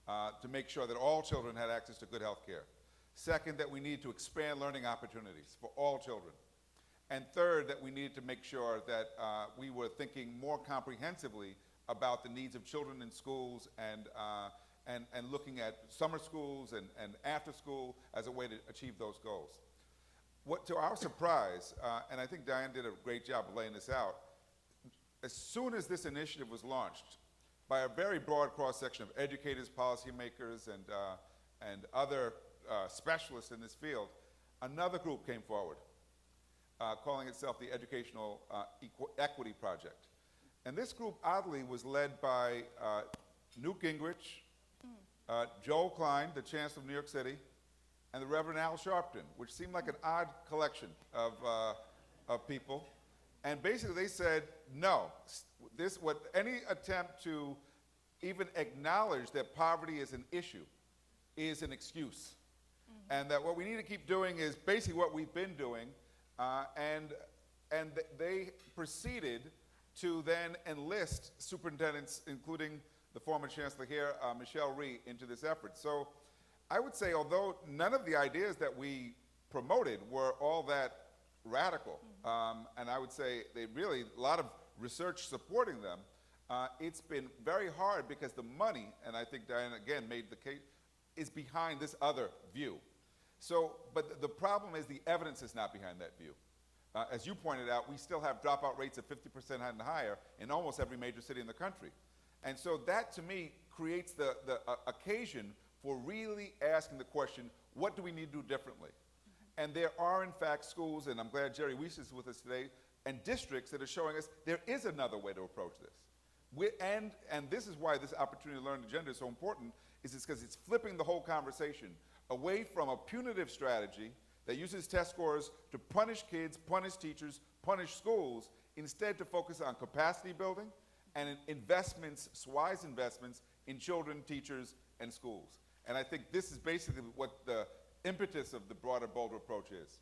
to make sure that all children had access to good health care. Second, that we needed to expand learning opportunities for all children. And third, that we needed to make sure that we were thinking more comprehensively about the needs of children in schools and looking at summer schools and after school as a way to achieve those goals. What, to our surprise, and I think Diane did a great job of laying this out, as soon as this initiative was launched by a very broad cross-section of educators, policymakers, and other specialists in this field, another group came forward, calling itself the Educational Equity Project. And this group, oddly, was led by Newt Gingrich, Joel Klein, the Chancellor of New York City, and the Reverend Al Sharpton, which seemed like an odd collection of people. And basically they said, no, any attempt to even acknowledge that poverty is an issue is an excuse. And that what we need to keep doing is basically what we've been doing. And they proceeded to then enlist superintendents, including the former chancellor here, Michelle Rhee, into this effort. So I would say, although none of the ideas that we promoted were all that radical, and I would say they really, a lot of research supporting them, it's been very hard because the money, and I think Diane again made the case, is behind this other view. So, but the problem is the evidence is not behind that view. As you pointed out, we still have dropout rates of 50% and higher in almost every major city in the country. And so that, to me, creates the occasion for really asking the question, what do we need to do differently? And there are, in fact, schools, and I'm glad Jerry Weast is with us today, and districts that are showing us there is another way to approach this. And this is why this opportunity to learn the gender is so important, is because it's flipping the whole conversation away from a punitive strategy that uses test scores to punish kids, punish teachers, punish schools, instead to focus on capacity building and investments, wise investments in children, teachers, and schools. And I think this is basically what the impetus of the Broader Boulder approach is.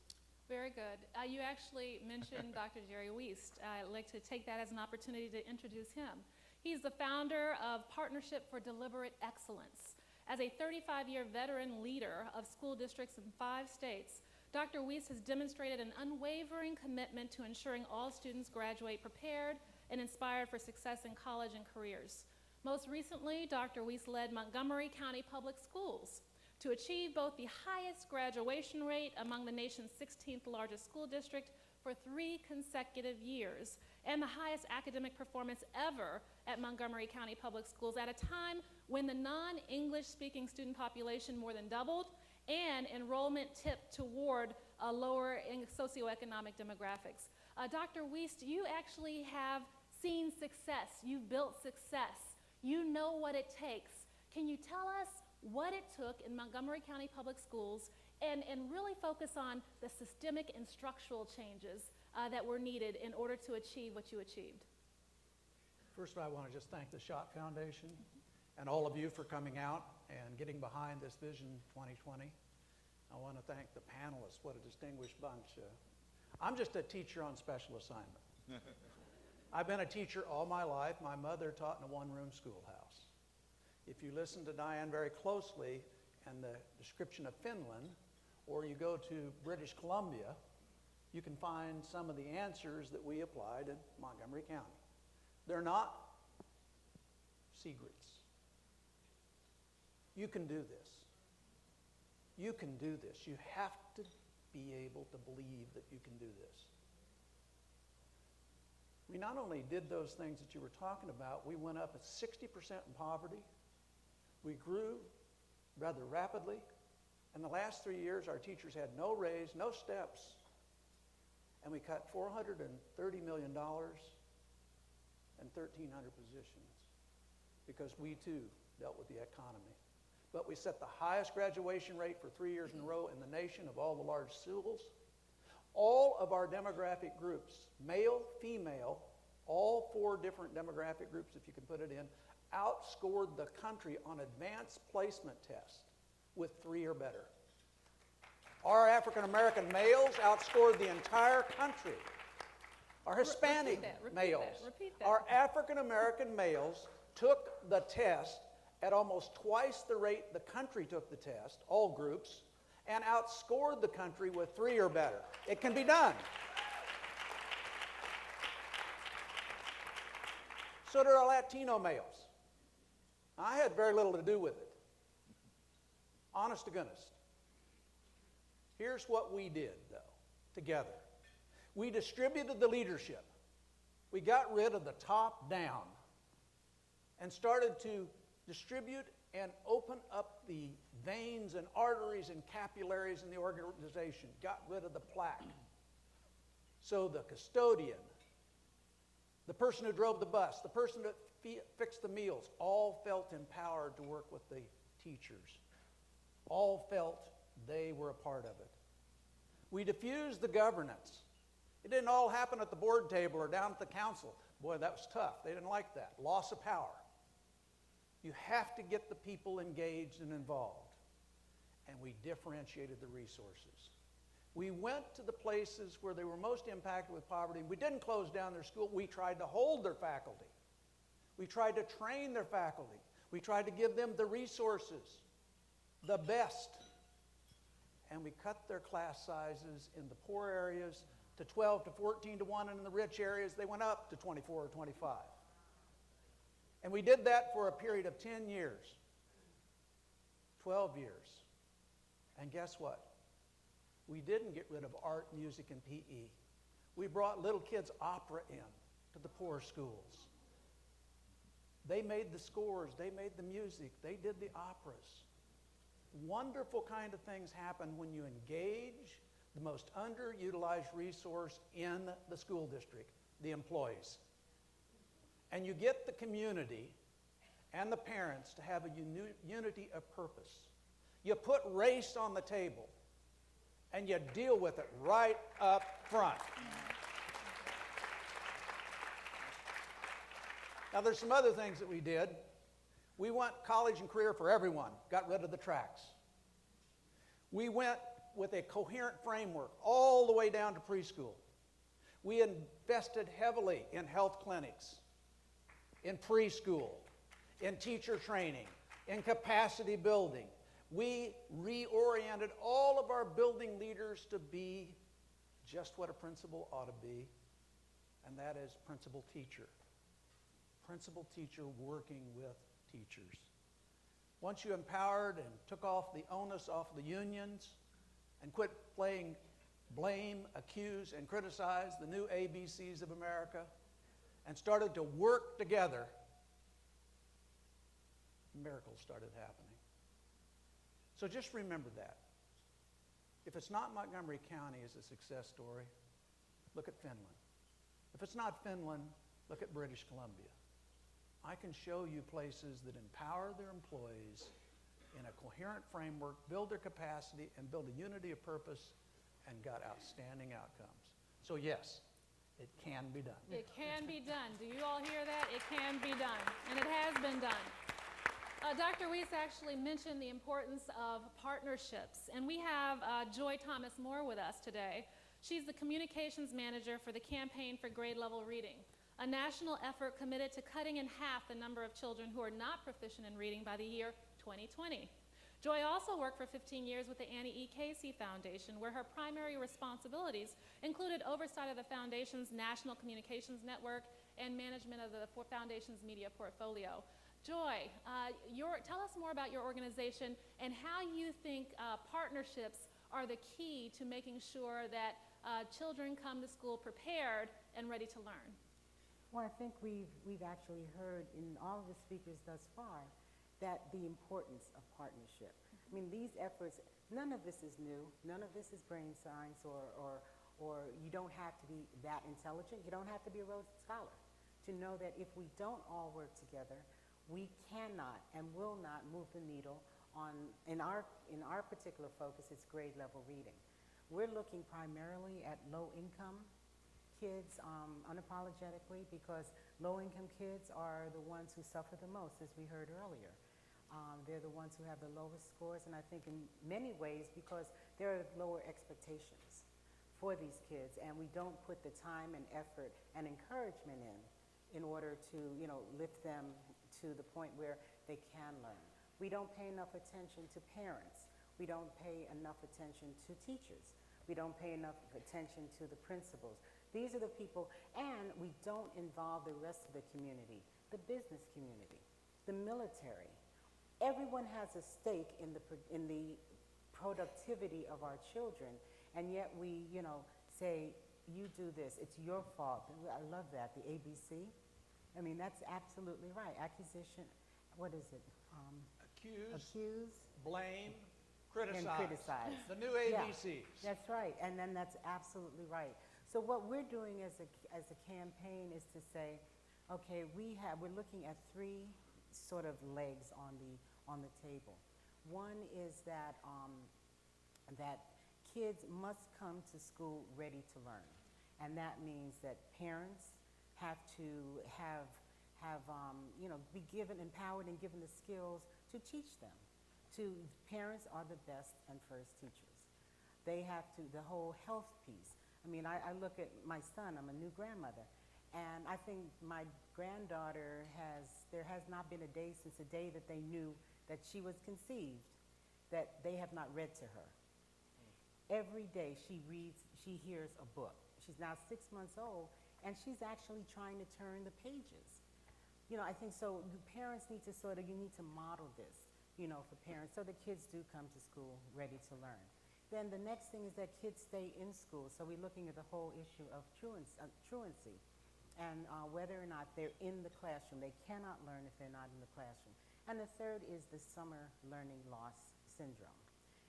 Very good. You actually mentioned Dr. Jerry Weast. I'd like to take that as an opportunity to introduce him. He's the founder of Partnership for Deliberate Excellence. As a 35-year veteran leader of school districts in 5 states, Dr. Weast has demonstrated an unwavering commitment to ensuring all students graduate prepared and inspired for success in college and careers. Most recently, Dr. Weast led Montgomery County Public Schools to achieve both the highest graduation rate among the nation's 16th largest school district for 3 consecutive years, and the highest academic performance ever at Montgomery County Public Schools at a time when the non-English speaking student population more than doubled and enrollment tipped toward lower socioeconomic demographics. Dr. Weast, you actually have seen success. You've built success. You know what it takes. Can you tell us what it took in Montgomery County Public Schools and really focus on the systemic and structural changes that were needed in order to achieve what you achieved? First, I want to just thank the Schott Foundation and all of you for coming out and getting behind this Vision 2020. I want to thank the panelists. What a distinguished bunch. I'm just a teacher on special assignment. I've been a teacher all my life. My mother taught in a one-room schoolhouse. If you listen to Diane very closely and the description of Finland, or you go to British Columbia, you can find some of the answers that we applied in Montgomery County. They're not secrets. You can do this. You can do this. You have to be able to believe that you can do this. We not only did those things that you were talking about, we went up at 60% in poverty. We grew rather rapidly. In the last 3 years, our teachers had no raise, no steps, and we cut $430 million and 1,300 positions because we too dealt with the economy. But we set the highest graduation rate for 3 years in a row in the nation of all the large schools. All of our demographic groups, male, female, all 4 different demographic groups, if you can put it in, outscored the country on advanced placement tests with 3 or better. Our African American males outscored the entire country. Our Hispanic males, repeat that. our African American males took the test at almost twice the rate the country took the test, all groups, and outscored the country with 3 or better. It can be done. So did our Latino males. I had very little to do with it. Honest to goodness. Here's what we did, though, together. We distributed the leadership. We got rid of the top down and started to distribute and open up the veins and arteries and capillaries in the organization. Got rid of the plaque. So the custodian, the person who drove the bus, the person that fixed the meals, all felt empowered to work with the teachers. All felt they were a part of it. We diffused the governance. It didn't all happen at the board table or down at the council. Boy, that was tough. They didn't like that. Loss of power. You have to get the people engaged and involved. And we differentiated the resources. We went to the places where they were most impacted with poverty. We didn't close down their school. We tried to hold their faculty. We tried to train their faculty. We tried to give them the resources, the best. And we cut their class sizes in the poor areas to 12 to 14 to 1, and in the rich areas they went up to 24 or 25. And we did that for a period of 10 years, 12 years. And guess what? We didn't get rid of art, music, and PE. We brought little kids' opera in to the poor schools. They made the scores, they made the music, they did the operas. Wonderful kind of things happen when you engage the most underutilized resource in the school district, the employees. And you get the community and the parents to have a unity of purpose. You put race on the table and you deal with it right up front. Now there's some other things that we did. We went college and career for everyone, got rid of the tracks. We went with a coherent framework all the way down to preschool. We invested heavily in health clinics, in preschool, in teacher training, in capacity building. We reoriented all of our building leaders to be just what a principal ought to be, and that is principal teacher. Principal teacher working with teachers. Once you empowered and took off the onus off the unions and quit playing blame, accuse, and criticize the new ABCs of America and started to work together, miracles started happening. So just remember that. If it's not Montgomery County as a success story, look at Finland. If it's not Finland, look at British Columbia. I can show you places that empower their employees in a coherent framework, build their capacity, and build a unity of purpose, and got outstanding outcomes. So yes, it can be done. It can be done. Do you all hear that? It can be done, and it has been done. Dr. Weast actually mentioned the importance of partnerships, and we have Joy Thomas Moore with us today. She's the communications manager for the Campaign for Grade Level Reading, a national effort committed to cutting in half the number of children who are not proficient in reading by the year 2020. Joy also worked for 15 years with the Annie E. Casey Foundation, where her primary responsibilities included oversight of the foundation's national communications network and management of the foundation's media portfolio. Joy, tell us more about your organization and how you think partnerships are the key to making sure that children come to school prepared and ready to learn. Well, I think we've actually heard in all of the speakers thus far that the importance of partnership. I mean, these efforts, none of this is new. None of this is brain science or you don't have to be that intelligent. You don't have to be a Rhodes Scholar to know that if we don't all work together, we cannot and will not move the needle on, in our particular focus, it's grade level reading. We're looking primarily at low income kids unapologetically, because low-income kids are the ones who suffer the most, as we heard earlier. They're the ones who have the lowest scores, and I think in many ways because there are lower expectations for these kids, and we don't put the time and effort and encouragement in order to, you know, lift them to the point where they can learn. We don't pay enough attention to parents. We don't pay enough attention to teachers. We don't pay enough attention to the principals. These are the people, and we don't involve the rest of the community, the business community, the military. Everyone has a stake in the productivity of our children, and yet we, you know, say, you do this, it's your fault. I love that, the ABC. I mean, that's absolutely right. Acquisition, what is it? Accuse, blame, criticize. And criticize. The new Yeah, ABCs. that's right, and then that's absolutely right. So what we're doing as a campaign is to say, okay, we're looking at three sort of legs on the table. One is that that kids must come to school ready to learn, and that means that parents have to you know, be empowered and given the skills to teach them. Parents are the best and first teachers. They have to, the whole health piece. I mean, I look at my son, I'm a new grandmother, and I think my granddaughter there has not been a day since the day that they knew that she was conceived that they have not read to her. Every day she hears a book. She's now 6 months old, and she's actually trying to turn the pages. You know, I think so parents need to you need to model this, you know, for parents, so the kids do come to school ready to learn. Then the next thing is that kids stay in school. So we're looking at the whole issue of truancy and whether or not they're in the classroom. They cannot learn if they're not in the classroom. And the third is the summer learning loss syndrome.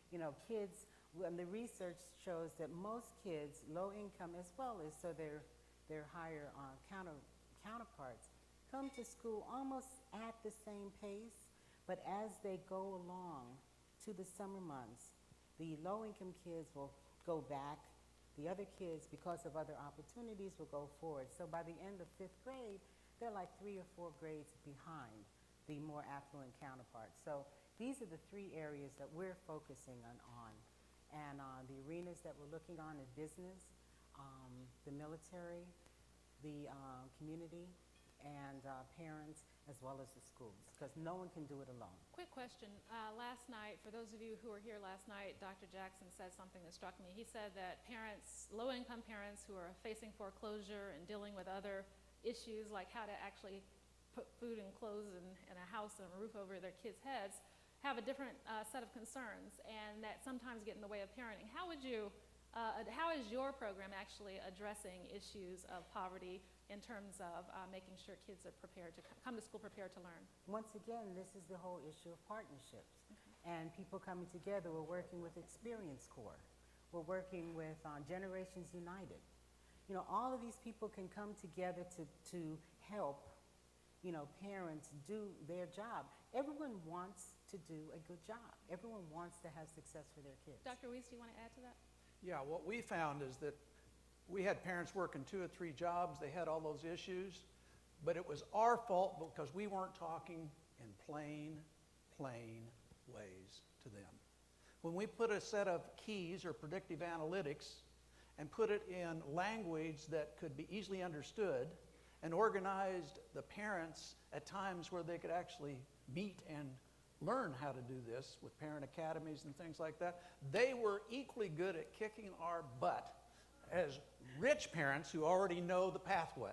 You know, kids, and the research shows that most kids, low income as well as so their higher counterparts, come to school almost at the same pace, but as they go along to the summer months, the low-income kids will go back. The other kids, because of other opportunities, will go forward. So by the end of 5th grade, they're like 3 or 4 grades behind the more affluent counterparts. So these are the three areas that we're focusing on. And the arenas that we're looking on are business, the military, the community, and parents, as well as the schools, because no one can do it alone. Quick question. Last night, for those of you who were here last night, Dr. Jackson said something that struck me. He said that parents, low-income parents who are facing foreclosure and dealing with other issues like how to actually put food and clothes and a house and a roof over their kids' heads, have a different set of concerns, and that sometimes get in the way of parenting. How is your program actually addressing issues of poverty in terms of making sure kids are prepared to come to school prepared to learn? Once again, this is the whole issue of partnerships and people coming together. We're working with Experience Corps. We're working with Generations United. You know, all of these people can come together to help, you know, parents do their job. Everyone wants to do a good job. Everyone wants to have success for their kids. Dr. Weast, do you want to add to that? Yeah, what we found is that we had parents working 2 or 3 jobs. They had all those issues, but it was our fault because we weren't talking in plain ways to them. When we put a set of keys or predictive analytics and put it in language that could be easily understood and organized the parents at times where they could actually meet and learn how to do this with parent academies and things like that, they were equally good at kicking our butt as rich parents who already know the pathway.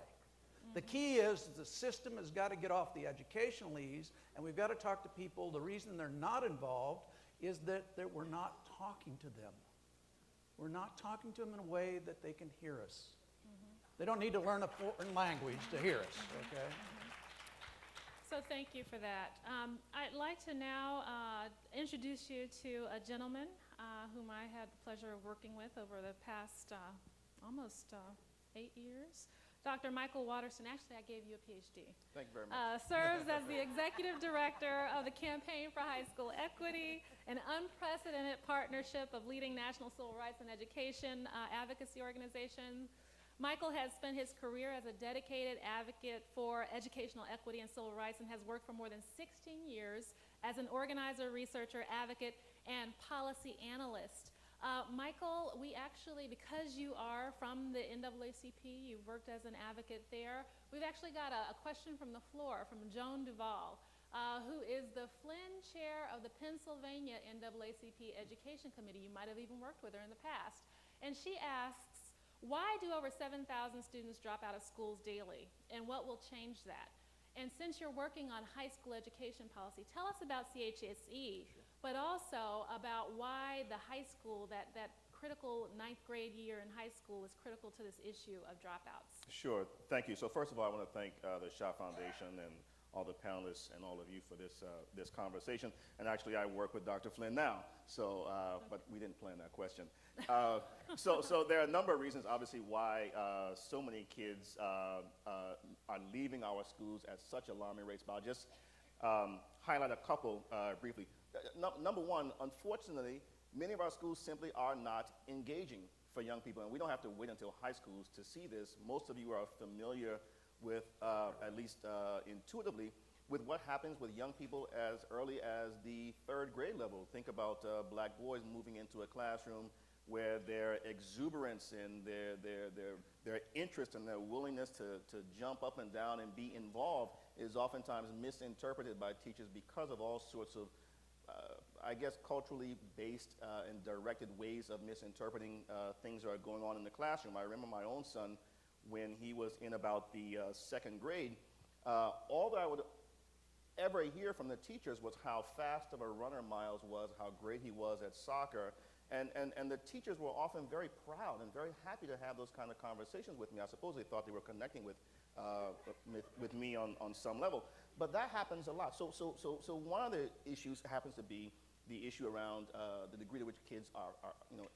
The key is the system has got to get off the educational ease, and we've got to talk to people. The reason they're not involved is that we're not talking to them. We're not talking to them in a way that they can hear us. They don't need to learn a foreign language to hear us, okay? So thank you for that. I'd like to now introduce you to a gentleman whom I had the pleasure of working with over the past almost 8 years. Dr. Michael Wotorson, actually I gave you a PhD. Thank you very much. Serves as the Executive Director of the Campaign for High School Equity, an unprecedented partnership of leading national civil rights and education advocacy organizations. Michael has spent his career as a dedicated advocate for educational equity and civil rights and has worked for more than 16 years as an organizer, researcher, advocate, and policy analyst. Michael, we actually, because you are from the NAACP, you've worked as an advocate there, we've actually got a question from the floor from Joan Duvall, who is the Flynn Chair of the Pennsylvania NAACP Education Committee. You might have even worked with her in the past. And she asks, why do over 7,000 students drop out of schools daily? And what will change that? And since you're working on high school education policy, tell us about CHSE, but also about why the high school, that critical 9th grade year in high school is critical to this issue of dropouts. Sure, thank you. So first of all, I want to thank the Shaw Foundation and all the panelists and all of you for this conversation. And actually, I work with Dr. Flynn now, so, but we didn't plan that question. So there are a number of reasons, obviously, why so many kids are leaving our schools at such alarming rates. But I'll just highlight a couple briefly. Number one, unfortunately, many of our schools simply are not engaging for young people, and we don't have to wait until high schools to see this. Most of you are familiar with, at least intuitively, with what happens with young people as early as the 3rd grade level. Think about black boys moving into a classroom where their exuberance and their interest and their willingness to jump up and down and be involved is oftentimes misinterpreted by teachers because of all sorts of I guess culturally based and directed ways of misinterpreting things that are going on in the classroom. I remember my own son when he was in about the 2nd grade. All that I would ever hear from the teachers was how fast of a runner Miles was, how great he was at soccer. And the teachers were often very proud and very happy to have those kind of conversations with me. I suppose they thought they were connecting with me on some level. But that happens a lot. So one of the issues happens to be the issue around the degree to which kids are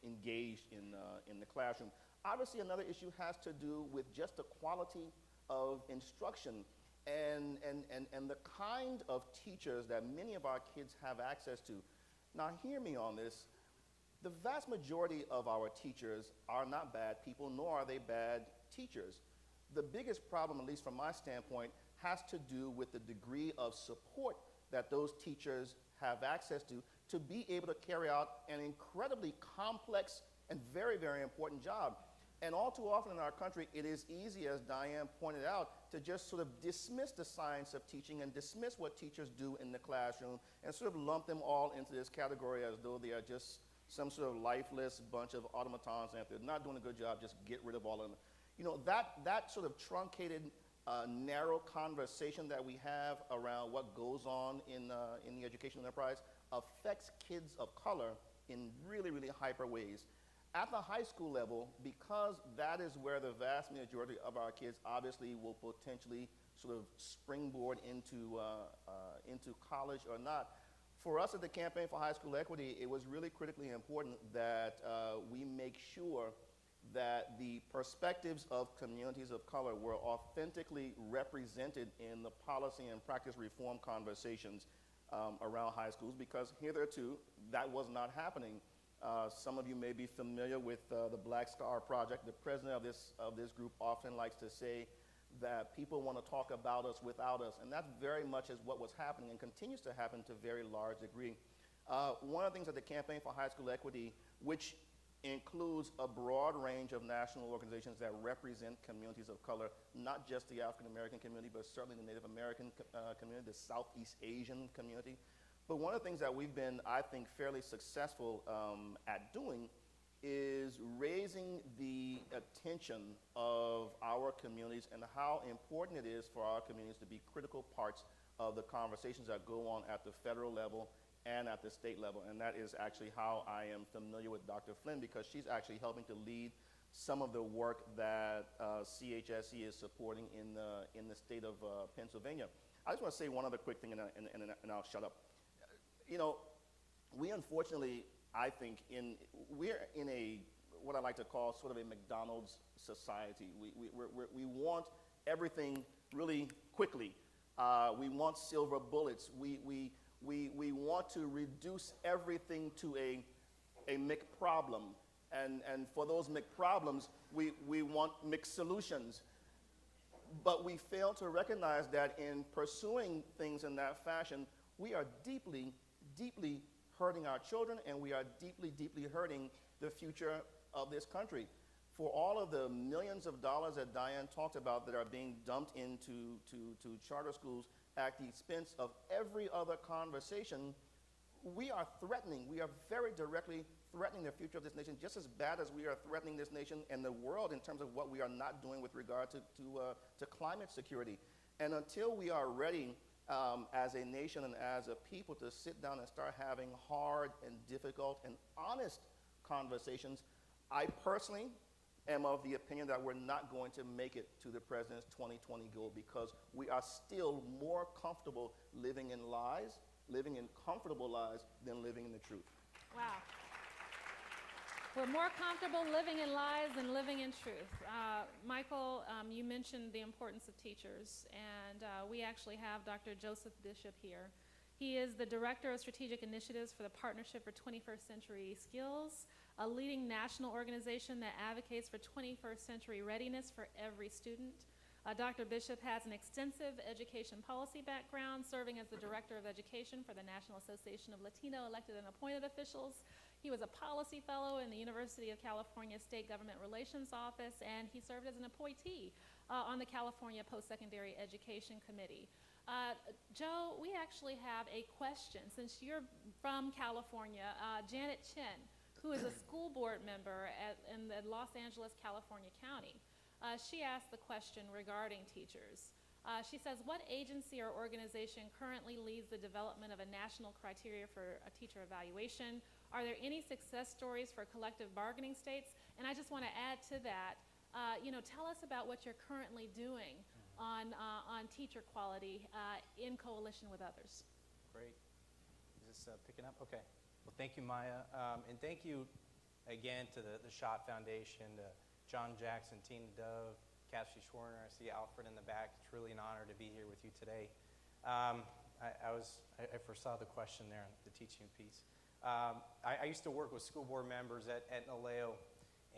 engaged in the classroom. Obviously, another issue has to do with just the quality of instruction and the kind of teachers that many of our kids have access to. Now, hear me on this. The vast majority of our teachers are not bad people, nor are they bad teachers. The biggest problem, at least from my standpoint, has to do with the degree of support that those teachers have access to be able to carry out an incredibly complex and very, very important job. And all too often in our country, it is easy, as Diane pointed out, to just sort of dismiss the science of teaching and dismiss what teachers do in the classroom and sort of lump them all into this category as though they are just some sort of lifeless bunch of automatons, and if they're not doing a good job, just get rid of all of them. You know, that sort of truncated, narrow conversation that we have around what goes on in the educational enterprise affects kids of color in really, really hyper ways. At the high school level, because that is where the vast majority of our kids obviously will potentially sort of springboard into college or not, for us at the Campaign for High School Equity, it was really critically important that we make sure that the perspectives of communities of color were authentically represented in the policy and practice reform conversations around high schools, because hitherto that was not happening. Some of you may be familiar with the Black Star Project. The president of this group often likes to say that people want to talk about us without us, and that very much is what was happening and continues to happen to a very large degree. One of the things that the Campaign for High School Equity, which includes a broad range of national organizations that represent communities of color, not just the African American community, but certainly the Native American community, the Southeast Asian community. But one of the things that we've been, I think, fairly successful at doing is raising the attention of our communities and how important it is for our communities to be critical parts of the conversations that go on at the federal level and at the state level. And that is actually how I am familiar with Dr. Flynn, because she's actually helping to lead some of the work that CHSE is supporting in the state of Pennsylvania. I just want to say one other quick thing, and I'll shut up. You know, we unfortunately, I think, we're in a what I like to call sort of a McDonald's society. We want everything really quickly. We want silver bullets. We want to reduce everything to a McProblem. And for those McProblems, we want McSolutions. But we fail to recognize that in pursuing things in that fashion, we are deeply, deeply hurting our children, and we are deeply, deeply hurting the future of this country. For all of the millions of dollars that Diane talked about that are being dumped into charter schools at the expense of every other conversation, we are very directly threatening the future of this nation, just as bad as we are threatening this nation and the world in terms of what we are not doing with regard to climate security. And until we are ready as a nation and as a people to sit down and start having hard and difficult and honest conversations, I personally am of the opinion that we're not going to make it to the president's 2020 goal, because we are still more comfortable living in lies, living in comfortable lies, than living in the truth. Wow. We're more comfortable living in lies than living in truth. Michael, you mentioned the importance of teachers, and we actually have Dr. Joseph Bishop here. He is the Director of Strategic Initiatives for the Partnership for 21st Century Skills, a leading national organization that advocates for 21st century readiness for every student. Dr. Bishop has an extensive education policy background, serving as the Director of Education for the National Association of Latino Elected and Appointed Officials. He was a policy fellow in the University of California State Government Relations Office, and he served as an appointee on the California Post-Secondary Education Committee. Joe, we actually have a question. Since you're from California, Janet Chen, who is a school board member in the Los Angeles, California County, she asked the question regarding teachers. She says, what agency or organization currently leads the development of a national criteria for a teacher evaluation? Are there any success stories for collective bargaining states? And I just want to add to that, tell us about what you're currently doing on teacher quality in coalition with others. Great. Is this picking up? Okay. Well, thank you, Maya. And thank you again to the Schott Foundation, to John Jackson, Tina Dove, Kathy Schwerner. I see Alfred in the back. It's really an honor to be here with you today. I foresaw the question there, the teaching piece. I used to work with school board members at NALEO,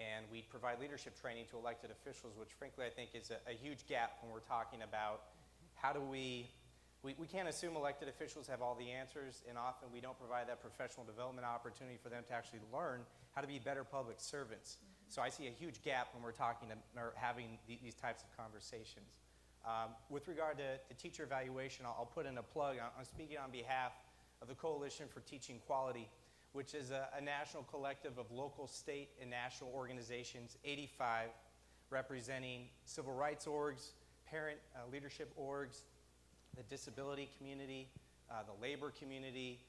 and we'd provide leadership training to elected officials, which frankly I think is a huge gap when we're talking about how do we can't assume elected officials have all the answers, and often we don't provide that professional development opportunity for them to actually learn how to be better public servants. So I see a huge gap when we're talking or having these types of conversations. With regard to teacher evaluation, I'll put in a plug. I'm speaking on behalf of the Coalition for Teaching Quality, which is a national collective of local, state, and national organizations, 85, representing civil rights orgs, parent leadership orgs, the disability community, the labor community.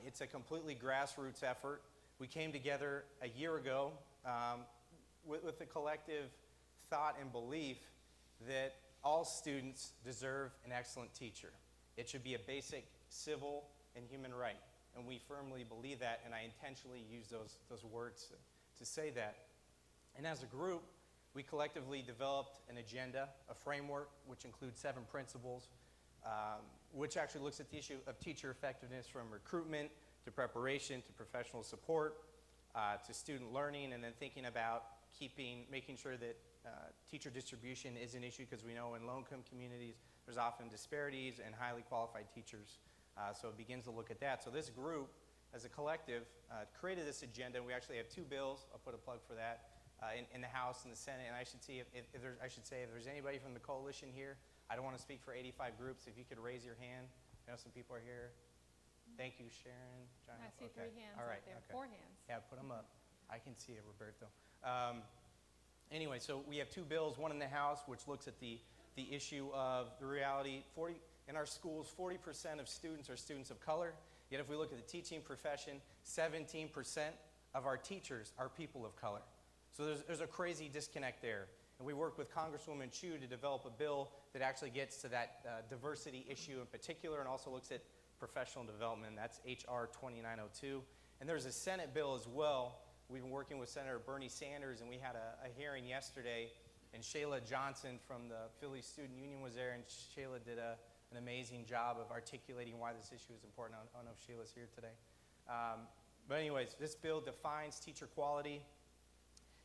It's a completely grassroots effort. We came together a year ago with the collective thought and belief that all students deserve an excellent teacher. It should be a basic civil and human right. And we firmly believe that, and I intentionally use those words to say that. And as a group, we collectively developed an agenda, a framework, which includes 7 principles, which actually looks at the issue of teacher effectiveness from recruitment to preparation to professional support to student learning, and then thinking about making sure that teacher distribution is an issue, because we know in low-income communities there's often disparities and highly qualified teachers. So it begins to look at that. So this group, as a collective, created this agenda, and we actually have 2 bills. I'll put a plug for that in the House and the Senate. And I should see if there's anybody from the coalition here. I don't want to speak for 85 groups. If you could raise your hand. I know some people are here. Thank you, Sharon. John. I see 3 hands All right there. Okay. 4 hands. Yeah, put them up. I can see it, Roberto. Anyway, so we have 2 bills. One in the House, which looks at the issue of the reality. In our schools, 40% of students are students of color. Yet if we look at the teaching profession, 17% of our teachers are people of color. So there's a crazy disconnect there. And we worked with Congresswoman Chu to develop a bill that actually gets to that diversity issue in particular and also looks at professional development. That's H.R. 2902. And there's a Senate bill as well. We've been working with Senator Bernie Sanders, and we had a hearing yesterday, and Shayla Johnson from the Philly Student Union was there, and Shayla did an amazing job of articulating why this issue is important. I don't know if Shayla's here today. But anyways, this bill defines teacher quality.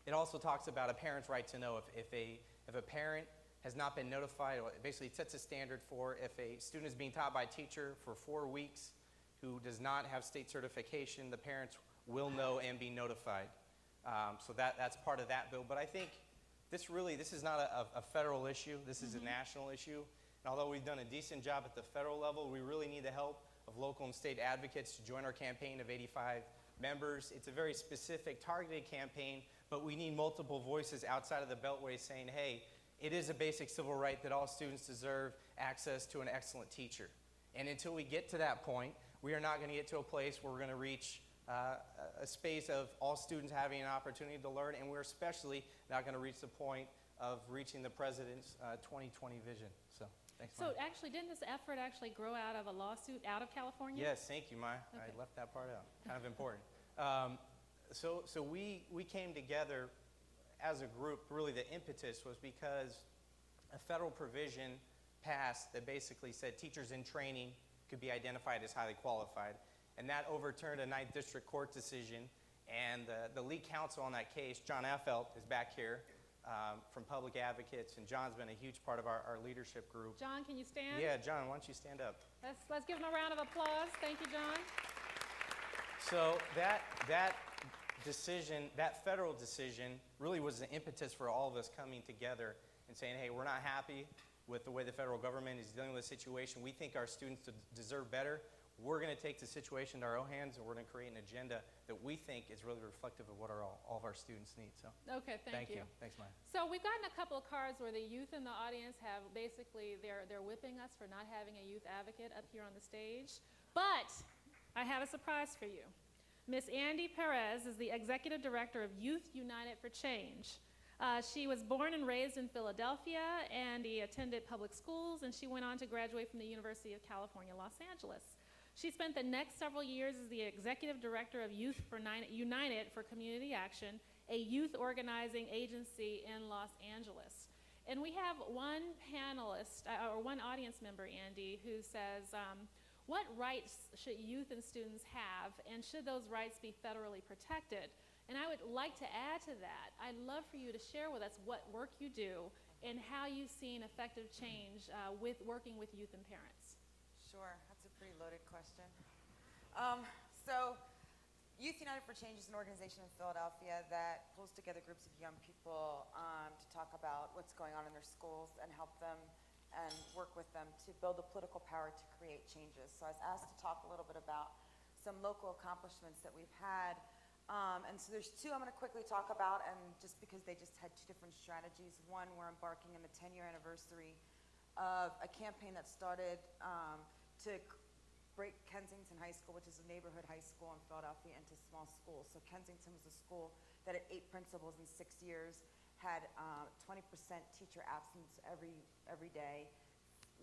It also talks about a parent's right to know. If a parent has not been notified, it basically sets a standard for if a student is being taught by a teacher for 4 weeks who does not have state certification, the parents will know and be notified. So that's part of that bill. But I think this is not a federal issue. This is a national issue. And although we've done a decent job at the federal level, we really need the help of local and state advocates to join our campaign of 85 members. It's a very specific, targeted campaign, but we need multiple voices outside of the Beltway saying, hey, it is a basic civil right that all students deserve access to an excellent teacher. And until we get to that point, we are not going to get to a place where we're going to reach a space of all students having an opportunity to learn, and we're especially not going to reach the point of reaching the president's 2020 vision. So, thanks, Maya. So actually, didn't this effort actually grow out of a lawsuit out of California? Yes, thank you, Maya. Okay. I left that part out. Kind of important. So we came together as a group. Really, the impetus was because a federal provision passed that basically said teachers in training could be identified as highly qualified. And that overturned a 9th District Court decision. And the lead counsel on that case, John Affelt, is back here from Public Advocates. And John's been a huge part of our leadership group. John, can you stand? Yeah, John, why don't you stand up? Let's give him a round of applause. Thank you, John. So that decision, that federal decision, really was the impetus for all of us coming together and saying, hey, we're not happy with the way the federal government is dealing with the situation. We think our students deserve better. We're going to take the situation into our own hands, and we're going to create an agenda that we think is really reflective of what all of our students need. So, Okay, thank you. Thanks, Maya. So we've gotten a couple of cards where the youth in the audience have basically, they're whipping us for not having a youth advocate up here on the stage. But I have a surprise for you. Miss Andi Perez is the Executive Director of Youth United for Change. She was born and raised in Philadelphia, and he attended public schools, and she went on to graduate from the University of California, Los Angeles. She spent the next several years as the Executive Director of Youth for United for Community Action, a youth organizing agency in Los Angeles. And we have one panelist, or one audience member, Andi, who says, what rights should youth and students have, and should those rights be federally protected? And I would like to add to that, I'd love for you to share with us what work you do and how you've seen effective change with working with youth and parents. Sure, that's a pretty loaded question. Youth United for Change is an organization in Philadelphia that pulls together groups of young people to talk about what's going on in their schools and help them and work with them to build the political power to create changes. So I was asked to talk a little bit about some local accomplishments that we've had. And so there's two I'm going to quickly talk about, and just because they just had two different strategies. One, we're embarking on the 10-year anniversary of a campaign that started to break Kensington High School, which is a neighborhood high school in Philadelphia, into small schools. So Kensington was a school that had 8 principals in 6 years, had 20% teacher absence every day,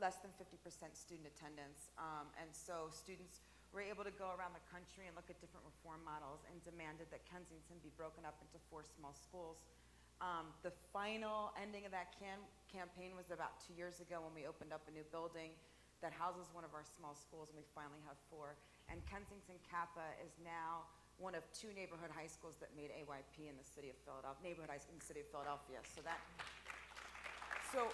less than 50% student attendance. And so students were able to go around the country and look at different reform models and demanded that Kensington be broken up into 4 small schools. The final ending of that campaign was about 2 years ago when we opened up a new building that houses one of our small schools, and we finally have 4. And Kensington Kappa is now one of 2 neighborhood high schools that made AYP in the city of Philadelphia, neighborhood high school in the city of Philadelphia. So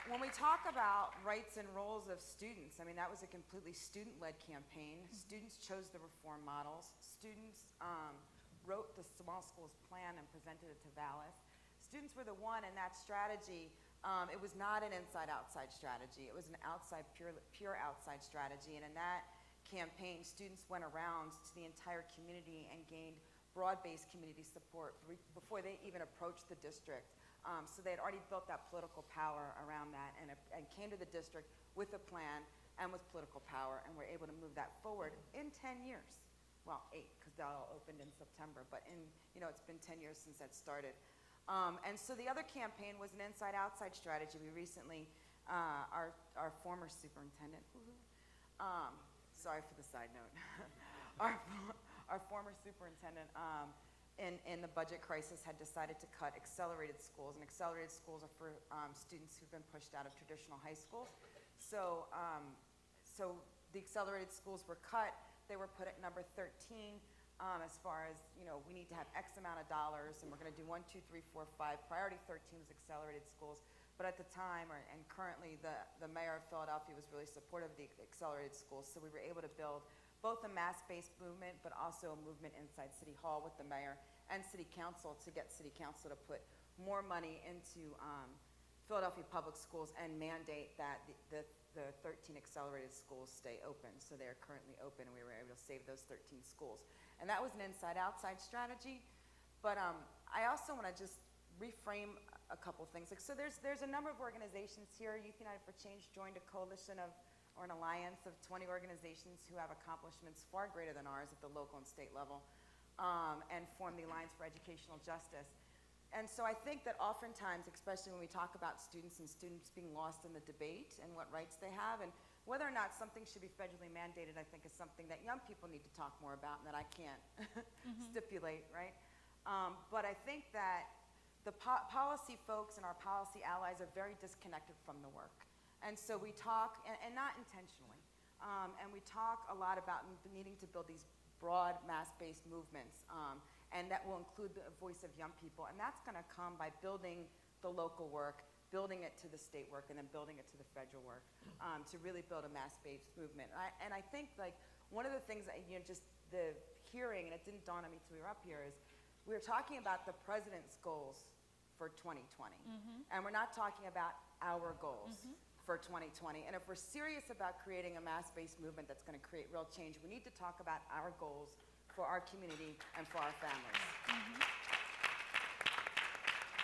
when we talk about rights and roles of students, I mean, that was a completely student-led campaign. Students chose the reform models. Students wrote the small schools plan and presented it to Valis. Students were the one in that strategy. It was not an inside-outside strategy. It was an outside, pure outside strategy. And in that campaign, students went around to the entire community and gained broad-based community support before they even approached the district. So they had already built that political power around that and came to the district with a plan and with political power, and were able to move that forward in 10 years. Well, 8, because that all opened in September, but it's been 10 years since that started. And so the other campaign was an inside-outside strategy. We recently, our former superintendent, sorry for the side note, our former superintendent in the budget crisis had decided to cut accelerated schools, and accelerated schools are for students who've been pushed out of traditional high schools. So, so the accelerated schools were cut. They were put at number 13 as far as, you know, we need to have X amount of dollars, and we're going to do 1, 2, 3, 4, 5. Priority 13 was accelerated schools. But at the time, and currently, the mayor of Philadelphia was really supportive of the accelerated schools. So we were able to build both a mass-based movement, but also a movement inside City Hall with the mayor and City Council to get City Council to put more money into Philadelphia public schools and mandate that the 13 accelerated schools stay open. So they are currently open, and we were able to save those 13 schools. And that was an inside-outside strategy. But I also want to just reframe a couple things. Like, so there's a number of organizations here. Youth United for Change joined a coalition of, or an alliance of 20 organizations who have accomplishments far greater than ours at the local and state level, and formed the Alliance for Educational Justice. And so I think that oftentimes, especially when we talk about students and students being lost in the debate and what rights they have, and whether or not something should be federally mandated, I think is something that young people need to talk more about and that I can't stipulate, right? But I think that the policy folks and our policy allies are very disconnected from the work. And so we talk, and not intentionally, and we talk a lot about needing to build these broad mass-based movements, and that will include the voice of young people. And that's going to come by building the local work, building it to the state work, and then building it to the federal work, to really build a mass-based movement. And I think, like, one of the things that, you know, just the hearing, and it didn't dawn on me till we were up here, is we were talking about the president's goals for 2020, and we're not talking about our goals for 2020. And if we're serious about creating a mass-based movement that's going to create real change, we need to talk about our goals for our community and for our families.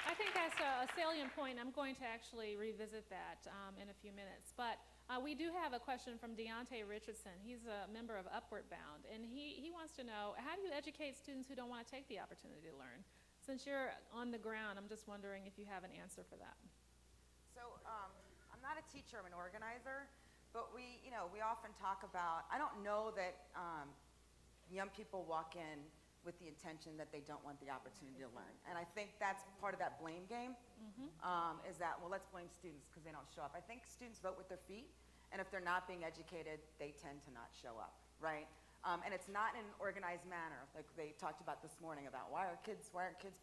I think that's a salient point. I'm going to actually revisit that in a few minutes. But we do have a question from Deontay Richardson. He's a member of Upward Bound, and he wants to know, how do you educate students who don't want to take the opportunity to learn? Since you're on the ground, I'm just wondering if you have an answer for that. So I'm not a teacher, I'm an organizer, but we often talk about, I don't know that young people walk in with the intention that they don't want the opportunity to learn. And I think that's part of that blame game, is that, well, let's blame students because they don't show up. I think students vote with their feet, and if they're not being educated, they tend to not show up, right? And it's not in an organized manner, like they talked about this morning about why aren't kids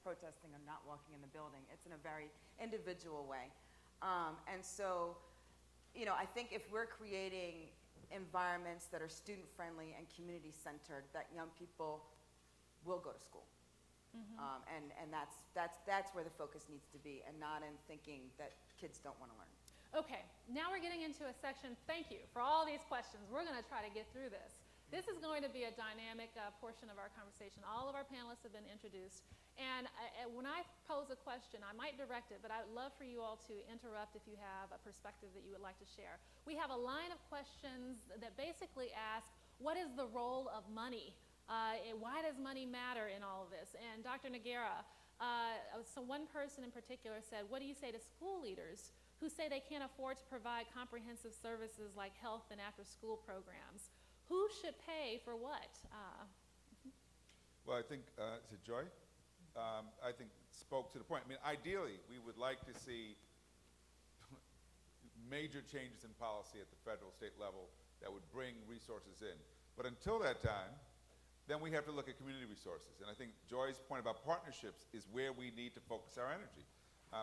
protesting and not walking in the building. It's in a very individual way. And so, you know, I think if we're creating environments that are student-friendly and community-centered, that young people will go to school. And that's where the focus needs to be, and not in thinking that kids don't want to learn. Okay, now we're getting into a section. Thank you for all these questions. We're going to try to get through this. This is going to be a dynamic portion of our conversation. All of our panelists have been introduced. And when I pose a question, I might direct it, but I would love for you all to interrupt if you have a perspective that you would like to share. We have a line of questions that basically ask, what is the role of money? Why does money matter in all of this? And Dr. Noguera, so one person in particular said, what do you say to school leaders who say they can't afford to provide comprehensive services like health and after-school programs? Who should pay for what? Well, I think, is it Joy? I think spoke to the point. I mean, ideally, we would like to see major changes in policy at the federal, state level that would bring resources in. But until that time, then we have to look at community resources. And I think Joy's point about partnerships is where we need to focus our energy.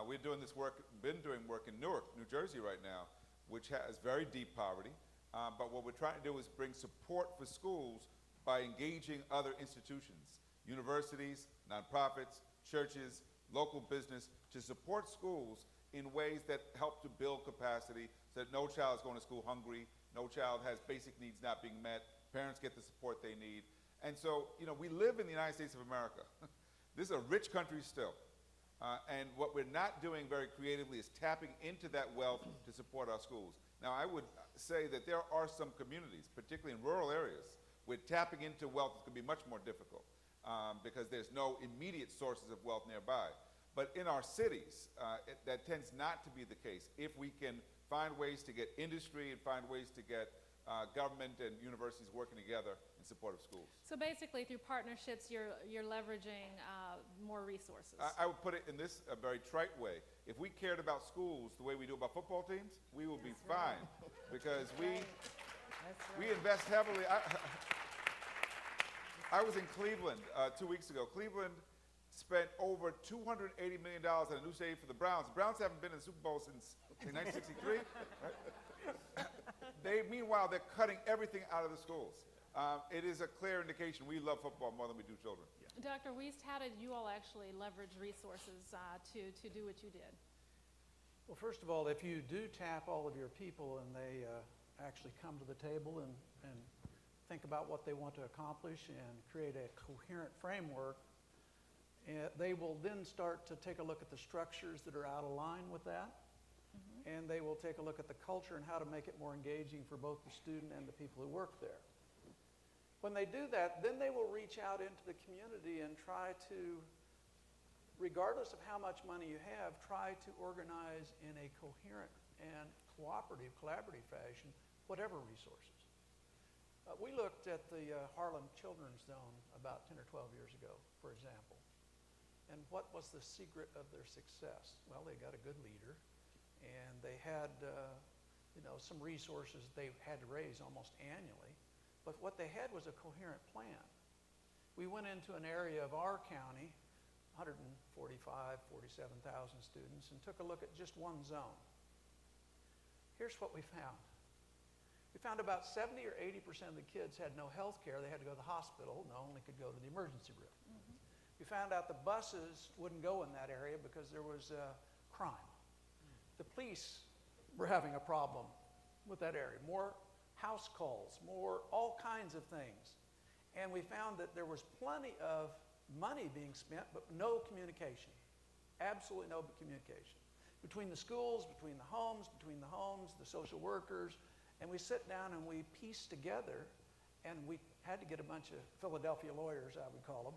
We're doing this work, been doing work in Newark, New Jersey right now, which has very deep poverty. But what we're trying to do is bring support for schools by engaging other institutions, universities, nonprofits, churches, local business, to support schools in ways that help to build capacity so that no child is going to school hungry, no child has basic needs not being met, parents get the support they need. And so, you know, we live in the United States of America. This is a rich country still. And what we're not doing very creatively is tapping into that wealth to support our schools. Now, I would say that there are some communities, particularly in rural areas, where tapping into wealth is going to be much more difficult because there's no immediate sources of wealth nearby. But in our cities, that tends not to be the case. If we can find ways to get industry and find ways to get government and universities working together in support of schools. So basically, through partnerships, you're leveraging more resources. I would put it in this very trite way. If we cared about schools the way we do about football teams, we would be fine because we invest heavily. I was in Cleveland 2 weeks ago. Cleveland spent over $280 million on a new stadium for the Browns. The Browns haven't been in the Super Bowl since 1963. Right? Meanwhile, they're cutting everything out of the schools. It is a clear indication we love football more than we do children. Dr. Weast, how did you all actually leverage resources to do what you did? Well, first of all, if you do tap all of your people and they actually come to the table and think about what they want to accomplish and create a coherent framework, they will then start to take a look at the structures that are out of line with that. And they will take a look at the culture and how to make it more engaging for both the student and the people who work there. When they do that, then they will reach out into the community and try to, regardless of how much money you have, try to organize in a coherent and collaborative fashion, whatever resources. We looked at the Harlem Children's Zone about 10 or 12 years ago, for example. And what was the secret of their success? Well, they got a good leader, and they had some resources they had to raise almost annually. But what they had was a coherent plan. We went into an area of our county, 147,000 students, and took a look at just one zone. Here's what we found. We found about 70 or 80% of the kids had no health care. They had to go to the hospital and only could go to the emergency room. We found out the buses wouldn't go in that area because there was crime. The police were having a problem with that area. More house calls, more all kinds of things. And we found that there was plenty of money being spent, but no communication. Absolutely no communication. Between the schools, between the homes, the social workers, and we sit down and we piece together, and we had to get a bunch of Philadelphia lawyers, I would call them,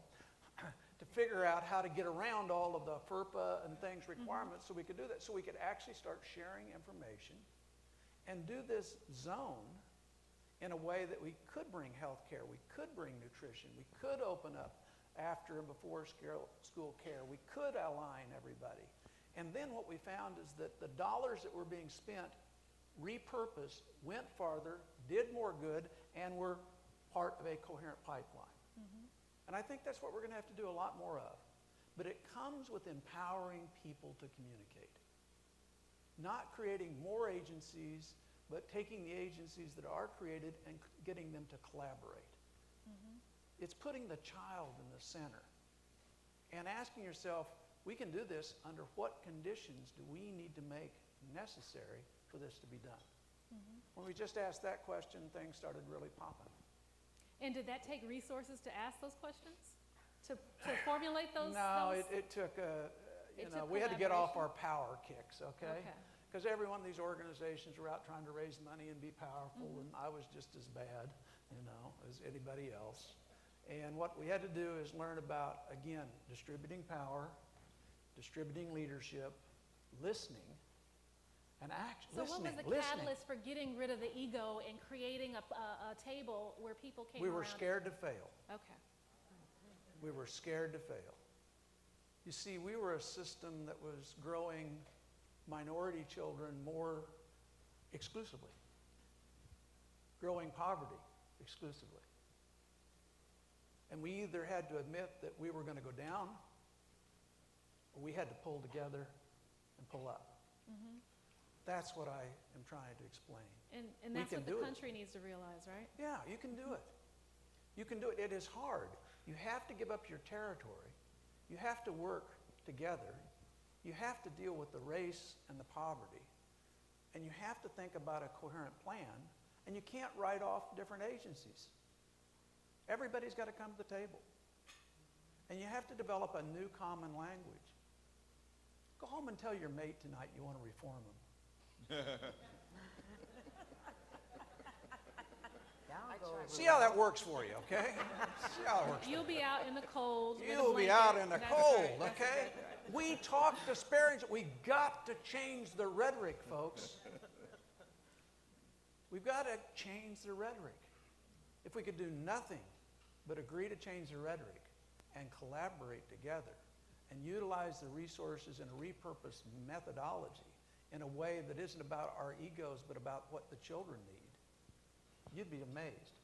to figure out how to get around all of the FERPA and things requirements so we could do that. So we could actually start sharing information and do this zone in a way that we could bring health care, we could bring nutrition, we could open up after and before school care, we could align everybody. And then what we found is that the dollars that were being spent repurposed, went farther, did more good, and were part of a coherent pipeline. And I think that's what we're going to have to do a lot more of. But it comes with empowering people to communicate. Not creating more agencies, but taking the agencies that are created and getting them to collaborate. It's putting the child in the center and asking yourself, we can do this under what conditions do we need to make necessary for this to be done? When we just asked that question, things started really popping. And did that take resources to ask those questions? To formulate those? No, it took, we had to get off our power kicks, okay? Because every one of these organizations were out trying to raise money and be powerful, and I was just as bad, as anybody else. And what we had to do is learn about, again, distributing power, distributing leadership, listening, and So what was the catalyst for getting rid of the ego and creating a table where people came around? We were scared to fail. Okay. We were scared to fail. You see, we were a system that was growing minority children more exclusively, growing poverty exclusively. And we either had to admit that we were going to go down, or we had to pull together and pull up. That's what I am trying to explain. And that's what the country needs to realize, right? Yeah, you can do it. You can do it. It is hard. You have to give up your territory. You have to work together. You have to deal with the race and the poverty. And you have to think about a coherent plan. And you can't write off different agencies. Everybody's got to come to the table. And you have to develop a new common language. Go home and tell your mate tonight you want to reform them. See how that works for you, okay? See how it works. You'll be out in the cold. with a You'll be blanket. out in the That's cold, right, that's okay? exactly right. We talk disparaging. We got to change the rhetoric, folks. We've got to change the rhetoric. If we could do nothing but agree to change the rhetoric and collaborate together and utilize the resources in a repurposed methodology in a way that isn't about our egos but about what the children need, you'd be amazed.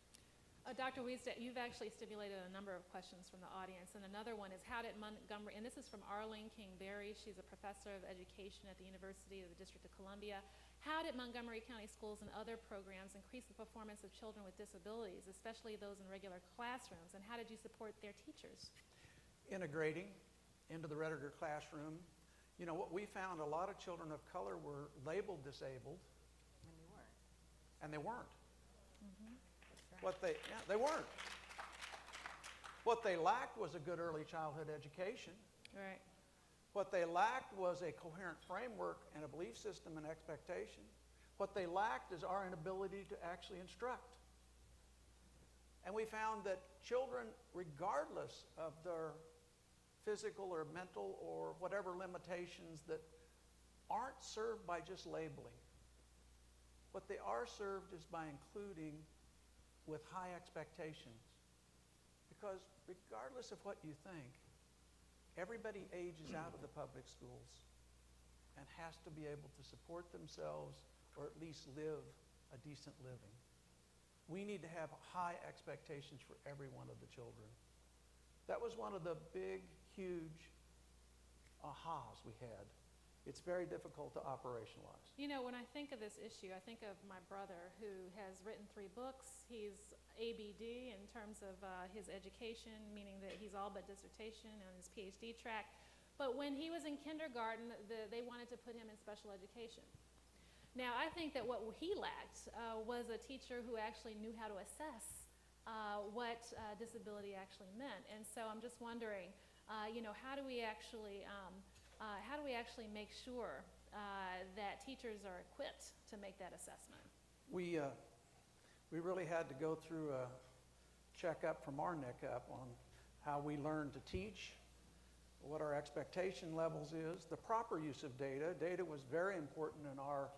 Dr. Weast, you've actually stimulated a number of questions from the audience, and another one is how did Montgomery, and this is from Arlene King-Berry, she's a professor of education at the University of the District of Columbia. How did Montgomery County Schools and other programs increase the performance of children with disabilities, especially those in regular classrooms, and how did you support their teachers? Integrating into the regular classroom. You know, what we found, a lot of children of color were labeled disabled. And they weren't. They weren't. What they lacked was a good early childhood education. Right. What they lacked was a coherent framework and a belief system and expectation. What they lacked is our inability to actually instruct. And we found that children, regardless of their physical or mental or whatever limitations, that aren't served by just labeling. What they are served is by including with high expectations. Because regardless of what you think, everybody ages out of the public schools and has to be able to support themselves or at least live a decent living. We need to have high expectations for every one of the children. That was one of the big, huge ahas we had. It's very difficult to operationalize. You know, when I think of this issue, I think of my brother who has written 3 books. He's ABD in terms of his education, meaning that he's all but dissertation on his PhD track. But when he was in kindergarten, they wanted to put him in special education. Now, I think that what he lacked was a teacher who actually knew how to assess what disability actually meant. And so I'm just wondering, you know, how do we actually make sure that teachers are equipped to make that assessment? We really had to go through a checkup from our neck up on how we learn to teach, what our expectation levels is, the proper use of data. Data was very important in our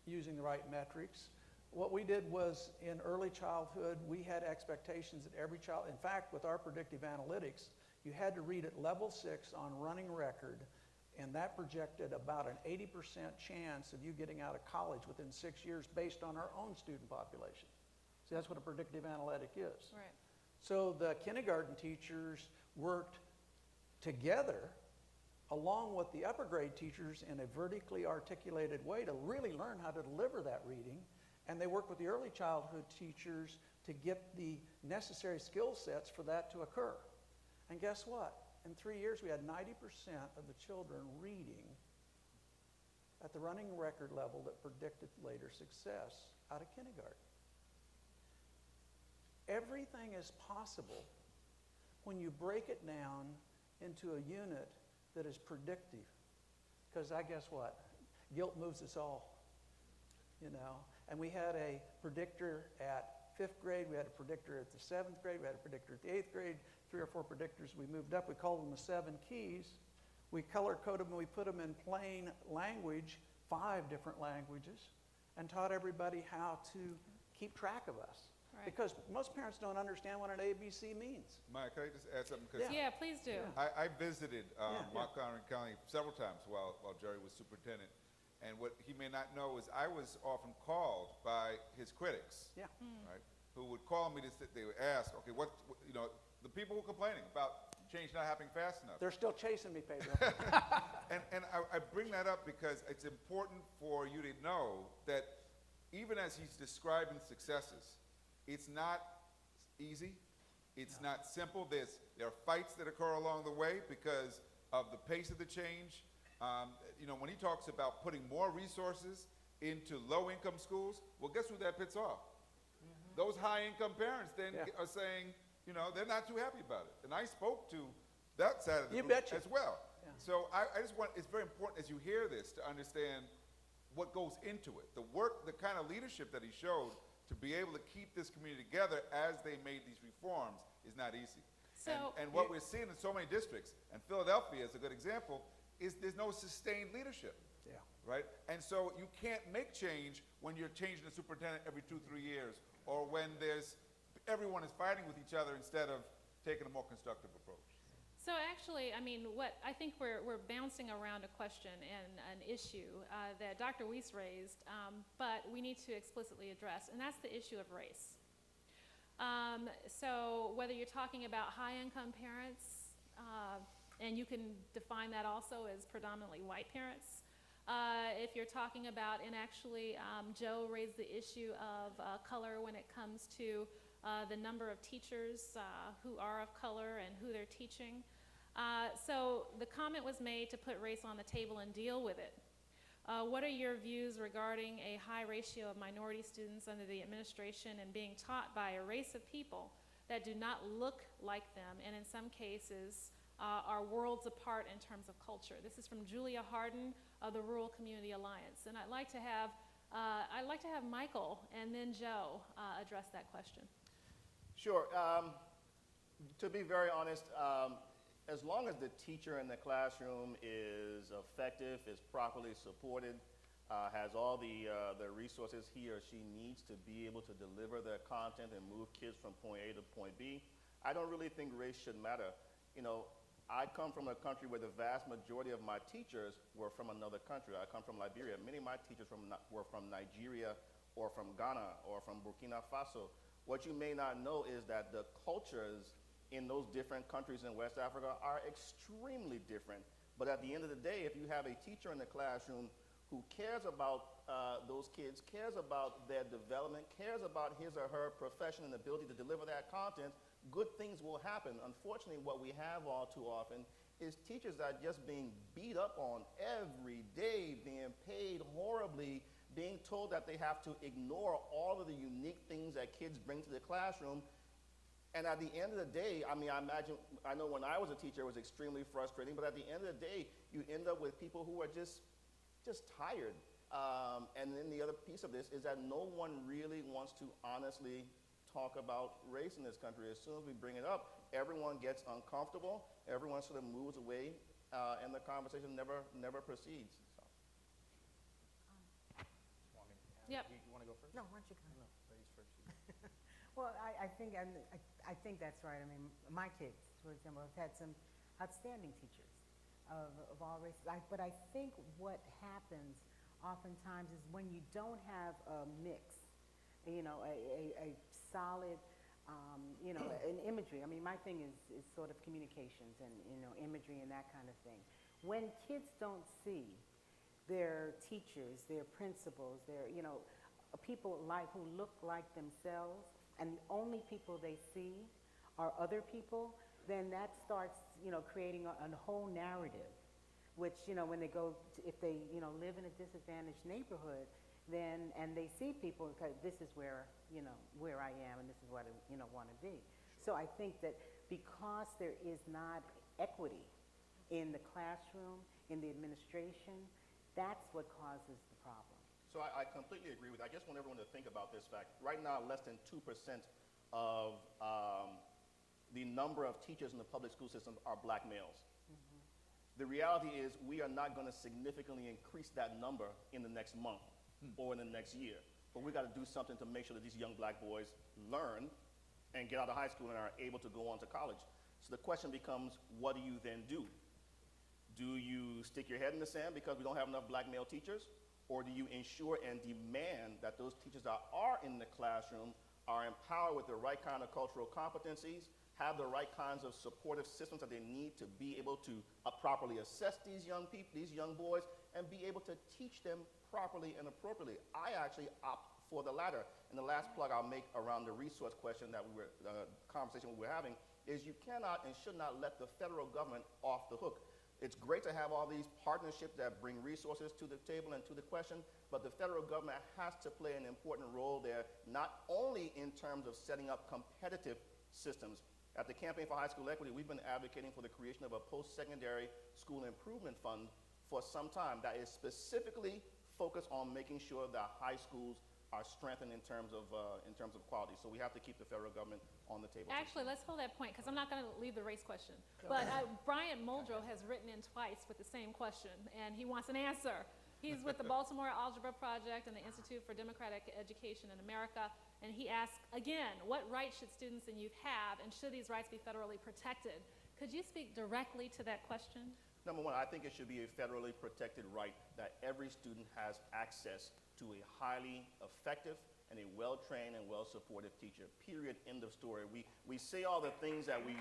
using the right metrics. What we did was in early childhood, we had expectations that every child, in fact, with our predictive analytics, you had to read at level 6 on running record, and that projected about an 80% chance of you getting out of college within 6 years based on our own student population. See, that's what a predictive analytic is. Right. So the kindergarten teachers worked together along with the upper grade teachers in a vertically articulated way to really learn how to deliver that reading, and they worked with the early childhood teachers to get the necessary skill sets for that to occur. And guess what? In 3 years, we had 90% of the children reading at the running record level that predicted later success out of kindergarten. Everything is possible when you break it down into a unit that is predictive. Because I guess what? Guilt moves us all, you know. And we had a predictor at 5th grade, we had a predictor at the 7th grade, we had a predictor at the 8th grade, 3 or 4 predictors we moved up. We called them the 7 keys. We color-coded them and we put them in plain language, 5 different languages, and taught everybody how to keep track of us. Right. Because most parents don't understand what an ABC means. Mike, can I just add something? 'Cause Yeah, please do. I visited Yeah. Montgomery County several times while Jerry was superintendent. And what he may not know is I was often called by his critics, Yeah. right, who would call me to sit, they would ask, okay, what, you know, the people were complaining about change not happening fast enough. They're still chasing me, Pedro. And I bring that up because it's important for you to know that even as he's describing successes, it's not easy, it's not simple. There are fights that occur along the way because of the pace of the change. You know, when he talks about putting more resources into low-income schools, well, guess who that pits off? Those high-income parents then are saying, you know, they're not too happy about it. And I spoke to that side of the group as well. Yeah. So I just want, it's very important as you hear this to understand what goes into it. The work, the kind of leadership that he showed to be able to keep this community together as they made these reforms is not easy. So- and what we're seeing in so many districts, and Philadelphia is a good example, is there's no sustained leadership. Yeah. Right? And so you can't make change when you're changing the superintendent every 2-3 years, or when everyone is fighting with each other instead of taking a more constructive approach. So actually, I mean, what I think we're bouncing around a question and an issue that Dr. Weast raised, but we need to explicitly address, and that's the issue of race. So whether you're talking about high-income parents, and you can define that also as predominantly white parents, if you're talking about, and actually Joe raised the issue of color when it comes to the number of teachers who are of color and who they're teaching. So the comment was made to put race on the table and deal with it. What are your views regarding a high ratio of minority students under the administration and being taught by a race of people that do not look like them, and in some cases are worlds apart in terms of culture? This is from Julia Harden of the Rural Community Alliance, and I'd like to have Michael and then Joe address that question. Sure. To be very honest, as long as the teacher in the classroom is effective, is properly supported, has all the resources he or she needs to be able to deliver their content and move kids from point A to point B, I don't really think race should matter. You know, I come from a country where the vast majority of my teachers were from another country. I come from Liberia. Many of my teachers were from Nigeria or from Ghana or from Burkina Faso. What you may not know is that the cultures in those different countries in West Africa are extremely different. But at the end of the day, if you have a teacher in the classroom who cares about those kids, cares about their development, cares about his or her profession and ability to deliver that content, good things will happen. Unfortunately, what we have all too often is teachers that are just being beat up on every day, being paid horribly, being told that they have to ignore all of the unique things that kids bring to the classroom. And at the end of the day, I mean, I know when I was a teacher, it was extremely frustrating, but at the end of the day, you end up with people who are just tired. And then the other piece of this is that no one really wants to honestly talk about race in this country. As soon as we bring it up, everyone gets uncomfortable, everyone sort of moves away, and the conversation never proceeds. So. Yep. You want to go first? No, why don't you go? No, ladies first. Well, I think that's right. I mean, my kids, for example, have had some outstanding teachers of all races. But I think what happens oftentimes is when you don't have a mix, you know, a solid, you know, an imagery. I mean, my thing is sort of communications and, you know, imagery and that kind of thing. When kids don't see their teachers, their principals, their, you know, people who look like themselves, and only people they see are other people, then that starts, you know, creating a whole narrative, which, you know, when they go, if they, you know, live in a disadvantaged neighborhood, then, and they see people, okay, this is where, you know, where I am, and this is what I, you know, want to be. So I think that because there is not equity in the classroom, in the administration, that's what causes the problem. So I completely agree with that. I just want everyone to think about this fact. Right now, less than 2% of the number of teachers in the public school system are black males. Mm-hmm. The reality is we are not going to significantly increase that number in the next month or in the next year. But we got to do something to make sure that these young black boys learn and get out of high school and are able to go on to college. So the question becomes, what do you then do? Do you stick your head in the sand because we don't have enough black male teachers? Or do you ensure and demand that those teachers that are in the classroom are empowered with the right kind of cultural competencies, have the right kinds of supportive systems that they need to be able to properly assess these young people, these young boys, and be able to teach them properly and appropriately? I actually opt for the latter. And the last plug I'll make around the resource question that conversation we were having is you cannot and should not let the federal government off the hook. It's great to have all these partnerships that bring resources to the table and to the question, but the federal government has to play an important role there, not only in terms of setting up competitive systems. At the Campaign for High School Equity, we've been advocating for the creation of a post-secondary school improvement fund for some time that is specifically focused on making sure that high schools are strengthened in terms of quality. So we have to keep the federal government on the table. Actually, let's hold that point, because I'm not going to leave the race question. But Bryant Muldrow has written in twice with the same question, and he wants an answer. He's with the Baltimore Algebra Project and the Institute for Democratic Education in America, and he asks, again, what rights should students and youth have, and should these rights be federally protected? Could you speak directly to that question? Number one, I think it should be a federally protected right that every student has access to a highly effective and a well-trained and well-supported teacher, period, end of story. We say all the things that we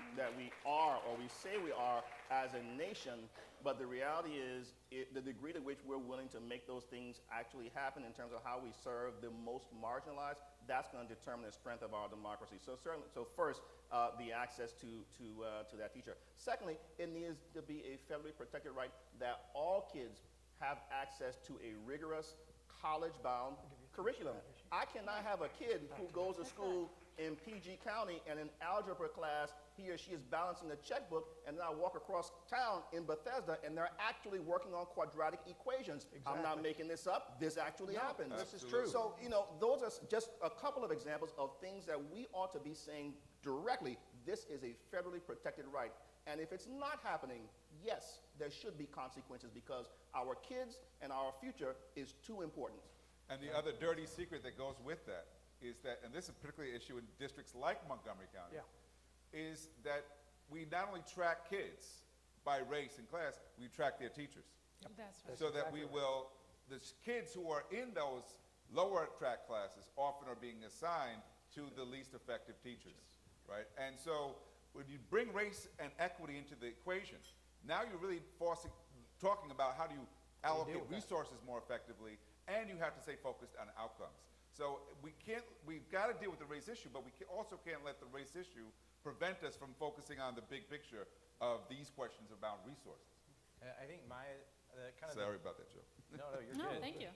are, or we say we are as a nation, but the reality is the degree to which we're willing to make those things actually happen in terms of how we serve the most marginalized, that's going to determine the strength of our democracy. So certainly, first, the access to that teacher. Secondly, it needs to be a federally protected right that all kids have access to a rigorous college-bound curriculum. I cannot have a kid who goes to school in PG County and in algebra class, he or she is balancing a checkbook, and then I walk across town in Bethesda and they're actually working on quadratic equations. Exactly. I'm not making this up. This actually happens. This is true. So, those are just a couple of examples of things that we ought to be saying directly. This is a federally protected right. And if it's not happening, yes, there should be consequences, because our kids and our future is too important. And the other dirty secret that goes with that is that, and this is particularly an issue in districts like Montgomery County, is that we not only track kids by race and class, we track their teachers. That's right. So that we will, the kids who are in those lower track classes often are being assigned to the least effective teachers, right? And so when you bring race and equity into the equation, now you're really talking about how do you allocate resources more effectively, and you have to stay focused on outcomes. So we've got to deal with the race issue, but we also can't let the race issue prevent us from focusing on the big picture of these questions about resources. I think Sorry about that, Joe. No, you're No, good. thank you.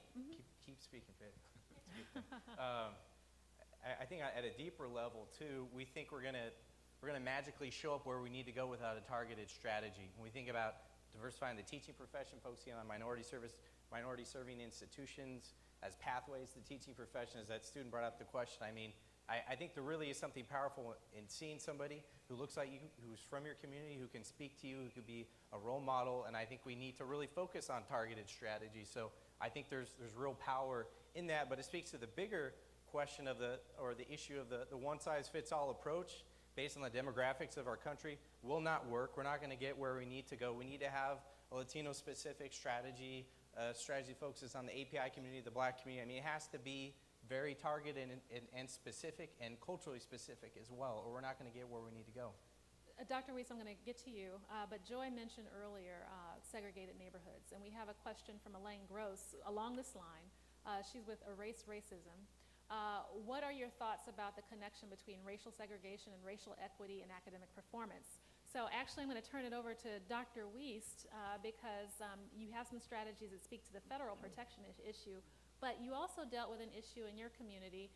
Keep speaking, Pedro. I think at a deeper level too, we think we're gonna magically show up where we need to go without a targeted strategy. When we think about diversifying the teaching profession, focusing on minority-serving institutions as pathways to the teaching profession, as that student brought up the question, I think there really is something powerful in seeing somebody who looks like you, who's from your community, who can speak to you, who could be a role model, and I think we need to really focus on targeted strategies. So I think there's real power in that, but it speaks to the bigger question of the issue of the one-size-fits-all approach based on the demographics of our country will not work. We're not going to get where we need to go. We need to have a Latino-specific strategy. Strategy focuses on the API community, the Black community. It has to be very targeted and specific and culturally specific as well, or we're not going to get where we need to go. Dr. Weast, I'm going to get to you, but Joy mentioned earlier segregated neighborhoods, and we have a question from Elaine Gross along this line. She's with Erase Racism. What are your thoughts about the connection between racial segregation and racial equity in academic performance? So actually I'm going to turn it over to Dr. Weast because you have some strategies that speak to the federal protection issue, but you also dealt with an issue in your community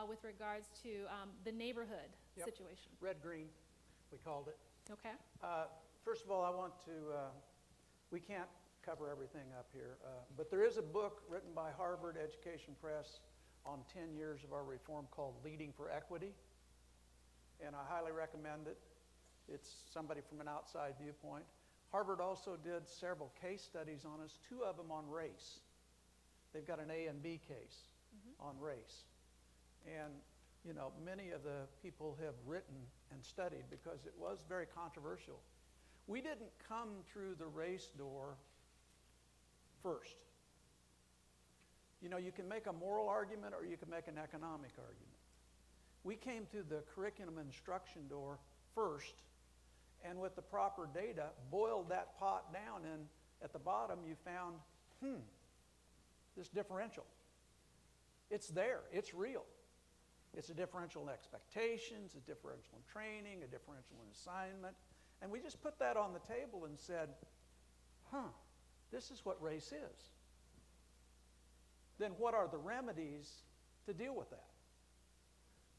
with regards to the neighborhood situation. Red-green, we called it. Okay. First of all, I want to, we can't cover everything up here, but there is a book written by Harvard Education Press on 10 years of our reform called Leading for Equity, and I highly recommend it. It's somebody from an outside viewpoint. Harvard also did several case studies on us, 2 of them on race. They've got an A and B case on race. And, many of the people have written and studied because it was very controversial. We didn't come through the race door first. You can make a moral argument or you can make an economic argument. We came through the curriculum instruction door first, and with the proper data, boiled that pot down, and at the bottom you found, this differential. It's there, it's real. It's a differential in expectations, a differential in training, a differential in assignment, and we just put that on the table and said, this is what race is. Then what are the remedies to deal with that?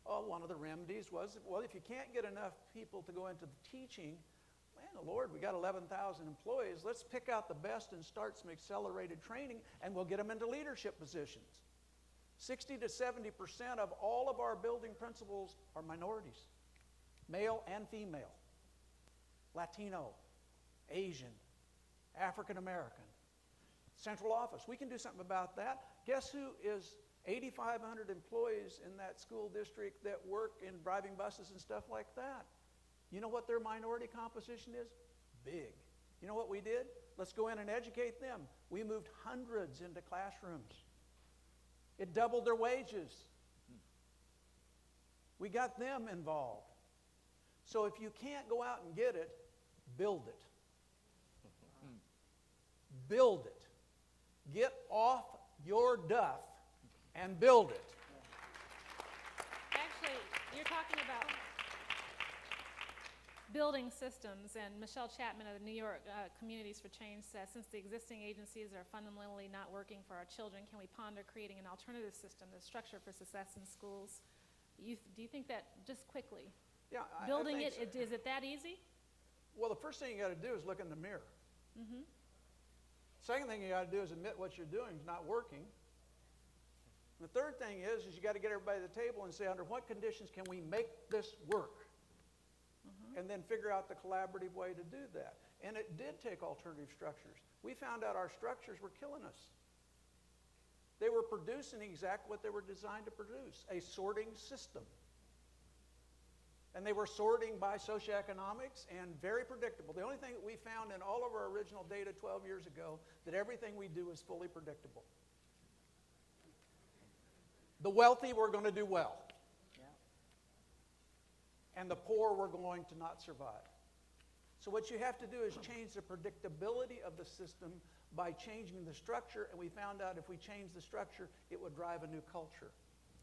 Oh, one of the remedies was, well, if you can't get enough people to go into the teaching, man, Lord, we got 11,000 employees. Let's pick out the best and start some accelerated training, and we'll get them into leadership positions. 60 to 70% of all of our building principals are minorities, male and female, Latino, Asian, African American. Central office, we can do something about that. Guess who is 8,500 employees in that school district that work in driving buses and stuff like that? You know what their minority composition is? Big. You know what we did? Let's go in and educate them. We moved hundreds into classrooms. It doubled their wages. We got them involved. So if you can't go out and get it, build it. Build it. Get off your duff and build it. Actually, you're talking about building systems, and Michelle Chapman of the New York Communities for Change says, since the existing agencies are fundamentally not working for our children, can we ponder creating an alternative system, the structure for success in schools? Do you think that, just quickly, Yeah, building I it, think so. is it that easy? Well, the first thing you got to do is look in the mirror. Second thing you got to do is admit what you're doing is not working. And the third thing is you got to get everybody at the table and say, under what conditions can we make this work? And then figure out the collaborative way to do that. And it did take alternative structures. We found out our structures were killing us. They were producing exactly what they were designed to produce, a sorting system. And they were sorting by socioeconomics and very predictable. The only thing that we found in all of our original data 12 years ago, that everything we do is fully predictable. The wealthy were going to do well. And the poor were going to not survive. So what you have to do is change the predictability of the system by changing the structure, and we found out if we change the structure, it would drive a new culture.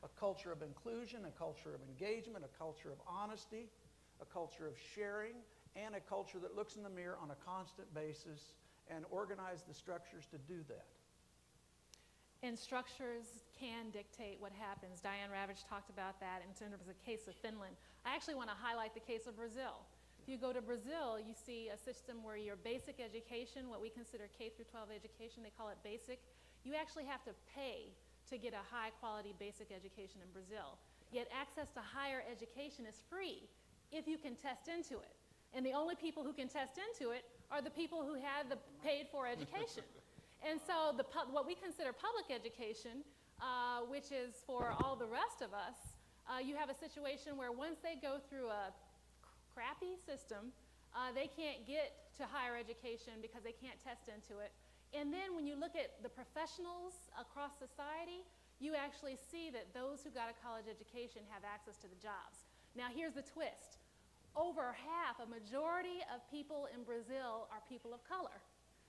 A culture of inclusion, a culture of engagement, a culture of honesty, a culture of sharing, and a culture that looks in the mirror on a constant basis and organize the structures to do that. And structures can dictate what happens. Diane Ravitch talked about that in terms of the case of Finland. I actually want to highlight the case of Brazil. If you go to Brazil, you see a system where your basic education, what we consider K through 12 education, they call it basic, you actually have to pay to get a high quality basic education in Brazil. Yet access to higher education is free if you can test into it. And the only people who can test into it are the people who had the paid for education. And so what we consider public education, which is for all the rest of us, you have a situation where once they go through a crappy system, they can't get to higher education because they can't test into it. And then when you look at the professionals across society, you actually see that those who got a college education have access to the jobs. Now here's the twist. Over half, a majority of people in Brazil are people of color.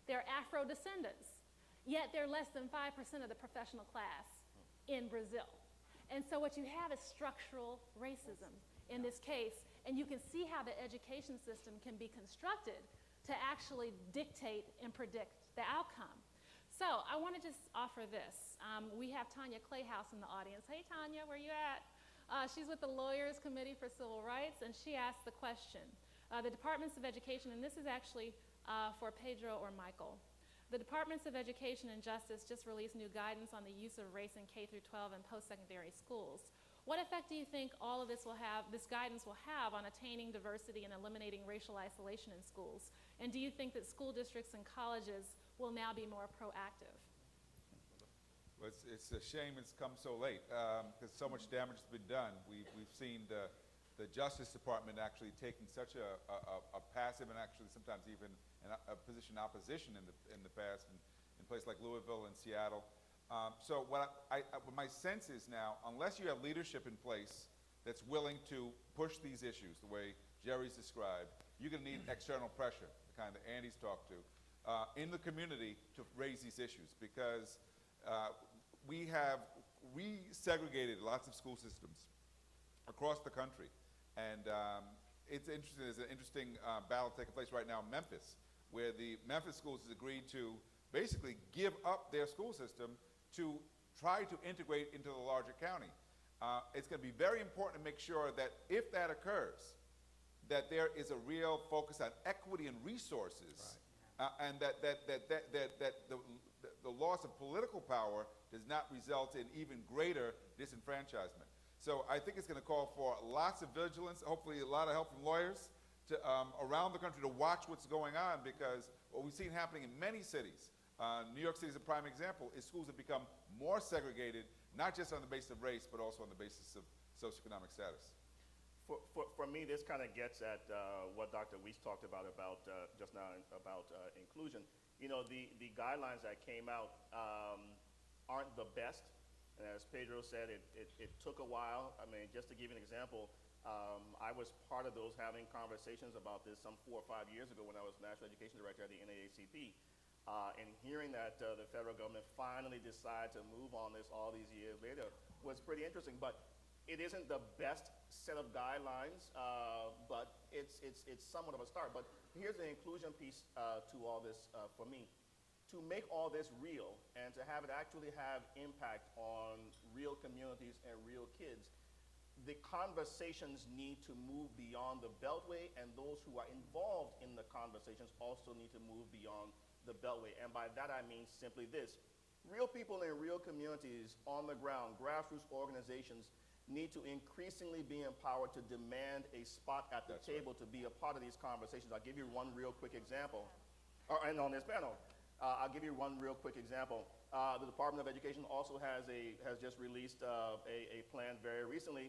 They're Afro-descendants. Yet they're less than 5% of the professional class in Brazil. And so what you have is structural racism in this case, and you can see how the education system can be constructed to actually dictate and predict the outcome. So I want to just offer this. We have Tanya Clayhouse in the audience. Hey Tanya, where you at? She's with the Lawyers Committee for Civil Rights, and she asked the question. The Departments of Education, and this is actually for Pedro or Michael. The Departments of Education and Justice just released new guidance on the use of race in K through 12 and post-secondary schools. What effect do you think all of this guidance will have on attaining diversity and eliminating racial isolation in schools? And do you think that school districts and colleges will now be more proactive? Well, it's a shame it's come so late because so much damage has been done. We've seen the Justice Department actually taking such a passive and actually sometimes even a position opposition in the past in places like Louisville and Seattle. So what my sense is now, unless you have leadership in place that's willing to push these issues the way Jerry's described, you're going to need external pressure, the kind that Andy's talked to, in the community to raise these issues because we segregated lots of school systems across the country. And it's interesting, there's an interesting battle taking place right now in Memphis, where the Memphis schools has agreed to basically give up their school system to try to integrate into the larger county. It's going to be very important to make sure that if that occurs, that there is a real focus on equity and resources, and that the the loss of political power does not result in even greater disenfranchisement. So I think it's going to call for lots of vigilance, hopefully a lot of help from lawyers to, around the country to watch what's going on, because what we've seen happening in many cities, New York City is a prime example, is schools have become more segregated, not just on the basis of race, but also on the basis of socioeconomic status. For me, this kind of gets at what Dr. Weast talked about just now about inclusion. You know, the guidelines that came out aren't the best. And as Pedro said, it took a while. I mean, just to give you an example, I was part of those having conversations about this some 4 or 5 years ago when I was National Education Director at the NAACP. And hearing that the federal government finally decided to move on this all these years later was pretty interesting. But it isn't the best set of guidelines, but it's somewhat of a start. But here's the inclusion piece to all this for me. To make all this real and to have it actually have impact on real communities and real kids, the conversations need to move beyond the Beltway, and those who are involved in the conversations also need to move beyond the Beltway. And by that I mean simply this: real people in real communities on the ground, grassroots organizations, need to increasingly be empowered to demand a spot at the table to be a part of these conversations. I'll give you one real quick example, and on this panel. I'll give you one real quick example. The Department of Education also has just released a plan very recently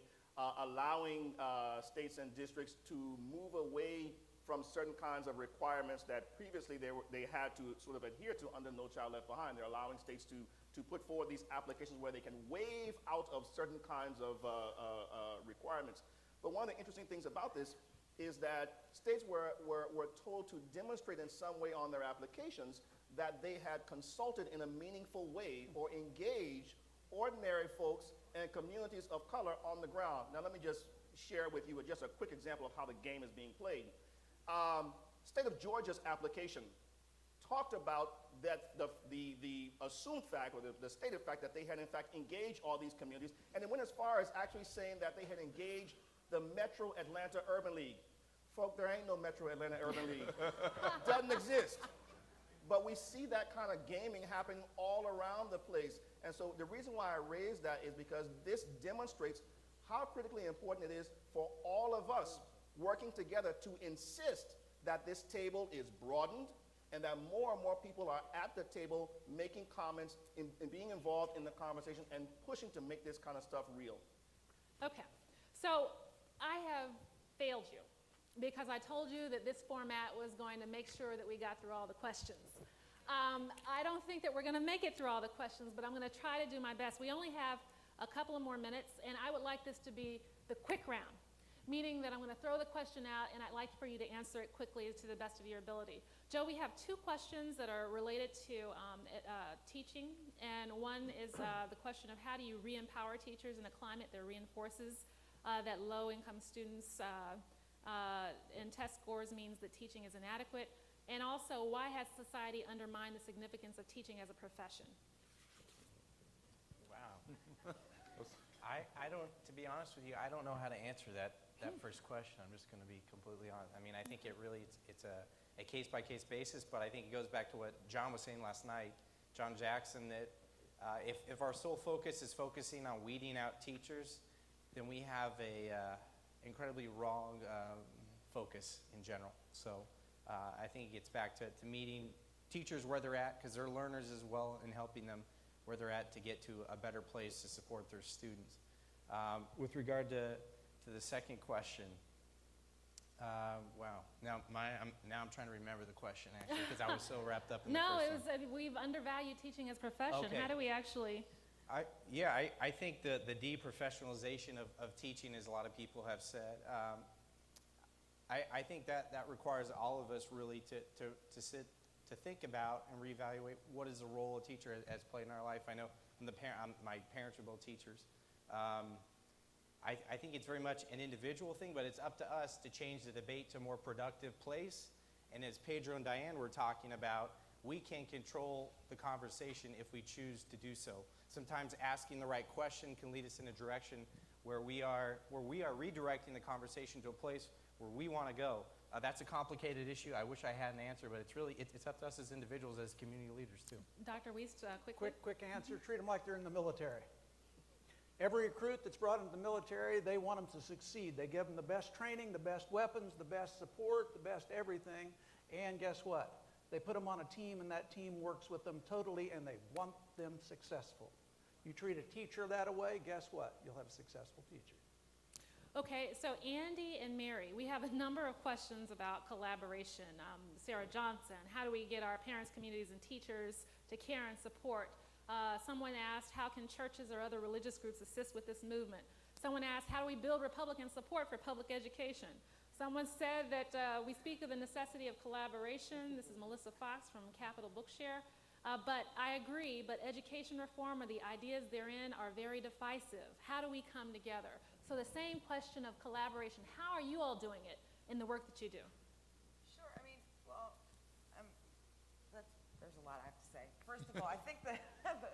allowing states and districts to move away from certain kinds of requirements that previously they had to sort of adhere to under No Child Left Behind. They're allowing states to put forward these applications where they can waive out of certain kinds of requirements. But one of the interesting things about this is that states were told to demonstrate in some way on their applications that they had consulted in a meaningful way or engaged ordinary folks and communities of color on the ground. Now let me just share with you just a quick example of how the game is being played. State of Georgia's application talked about that the assumed fact, or the stated fact, that they had in fact engaged all these communities, and it went as far as actually saying that they had engaged the Metro Atlanta Urban League. Folk, there ain't no Metro Atlanta Urban League. Doesn't exist. But we see that kind of gaming happening all around the place. And so the reason why I raise that is because this demonstrates how critically important it is for all of us working together to insist that this table is broadened and that more and more people are at the table making comments and being involved in the conversation and pushing to make this kind of stuff real. Okay, so I have failed you, because I told you that this format was going to make sure that we got through all the questions. I don't think that we're going to make it through all the questions, but I'm going to try to do my best. We only have a couple of more minutes, and I would like this to be the quick round, meaning that I'm going to throw the question out, and I'd like for you to answer it quickly to the best of your ability. Joe, we have 2 questions that are related to teaching, and one is the question of how do you re-empower teachers in a climate that reinforces that low-income students and test scores means that teaching is inadequate, and also why has society undermined the significance of teaching as a profession? Wow. I don't, to be honest with you, I don't know how to answer that first question. I'm just going to be completely honest. I mean, I think it really, it's a case-by-case basis, but I think it goes back to what John was saying last night, John Jackson, that if our sole focus is focusing on weeding out teachers, then we have a incredibly wrong focus in general. So I think it gets back to meeting teachers where they're at, because they're learners as well, and helping them where they're at to get to a better place to support their students. With regard to the second question, wow. Now I'm trying to remember the question, actually, because I was so wrapped up in the first one. We've undervalued teaching as a profession. Okay. How do we actually? I think the deprofessionalization of teaching, as a lot of people have said, I think that requires all of us really to sit, to think about and reevaluate what is the role a teacher has played in our life. I know my parents are both teachers. I think it's very much an individual thing, but it's up to us to change the debate to a more productive place. And as Pedro and Diane were talking about, we can control the conversation if we choose to do so. Sometimes asking the right question can lead us in a direction where we are redirecting the conversation to a place where we want to go. That's a complicated issue. I wish I had an answer, but it's up to us as individuals, as community leaders too. Dr. Weast, quickly. Quick answer, treat them like they're in the military. Every recruit that's brought into the military, they want them to succeed. They give them the best training, the best weapons, the best support, the best everything, and guess what? They put them on a team, and that team works with them totally, and they want them successful. You treat a teacher that way, guess what? You'll have a successful teacher. Okay, so Andi and Mary, we have a number of questions about collaboration. Sarah Johnson, how do we get our parents, communities, and teachers to care and support? Someone asked, how can churches or other religious groups assist with this movement? Someone asked, how do we build Republican support for public education? Someone said that we speak of the necessity of collaboration. This is Melissa Fox from Capital Bookshare. But I agree, but education reform or the ideas therein are very divisive. How do we come together? So the same question of collaboration, how are you all doing it in the work that you do? Sure, I mean, well, there's a lot I have to say. First of all, I think that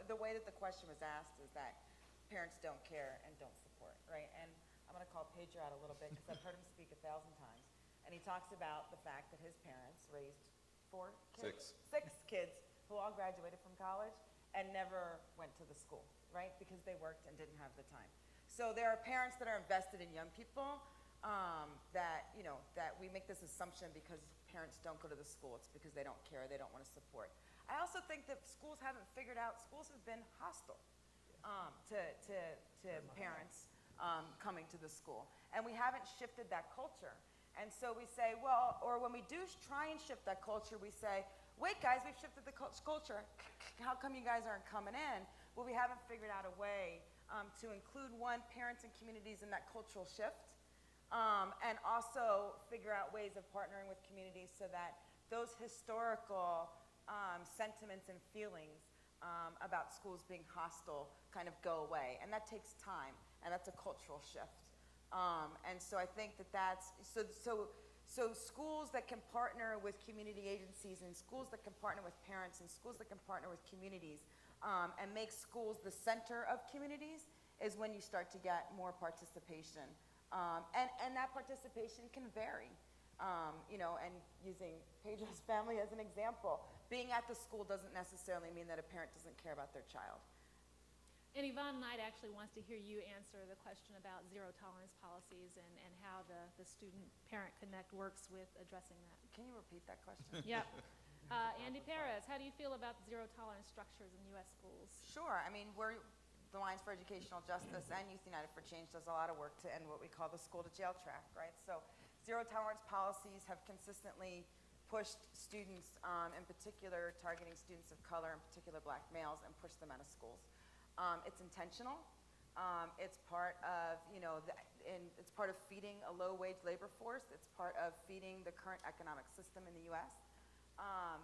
the way that the question was asked is that parents don't care and don't support, right? And I'm going to call Pedro out a little bit because I've heard him speak 1,000 times. And he talks about the fact that his parents raised 4 kids? 6 kids who all graduated from college and never went to the school, right? Because they worked and didn't have the time. So there are parents that are invested in young people that we make this assumption because parents don't go to the school. It's because they don't care, they don't want to support. I also think that schools haven't figured out, schools have been hostile to parents coming to the school. And we haven't shifted that culture. And so we say, well, or when we do try and shift that culture, we say, wait guys, we've shifted the culture. How come you guys aren't coming in? Well, we haven't figured out a way to include, one, parents and communities in that cultural shift, and also figure out ways of partnering with communities so that those historical sentiments and feelings about schools being hostile kind of go away. And that takes time, and that's a cultural shift. And so I think that's, so schools that can partner with community agencies and schools that can partner with parents and schools that can partner with communities and make schools the center of communities is when you start to get more participation. And that participation can vary. And using Pedro's family as an example, being at the school doesn't necessarily mean that a parent doesn't care about their child. And Yvonne Knight actually wants to hear you answer the question about zero tolerance policies and how the student-parent connect works with addressing that. Can you repeat that question? Yep. Andi Perez, how do you feel about zero tolerance structures in U.S. schools? Sure. I mean, the Alliance for Educational Justice and Youth United for Change does a lot of work to end what we call the school-to-jail track, right? So zero tolerance policies have consistently pushed students, in particular targeting students of color, in particular black males, and pushed them out of schools. It's intentional. It's part of, it's part of feeding a low-wage labor force. It's part of feeding the current economic system in the U.S.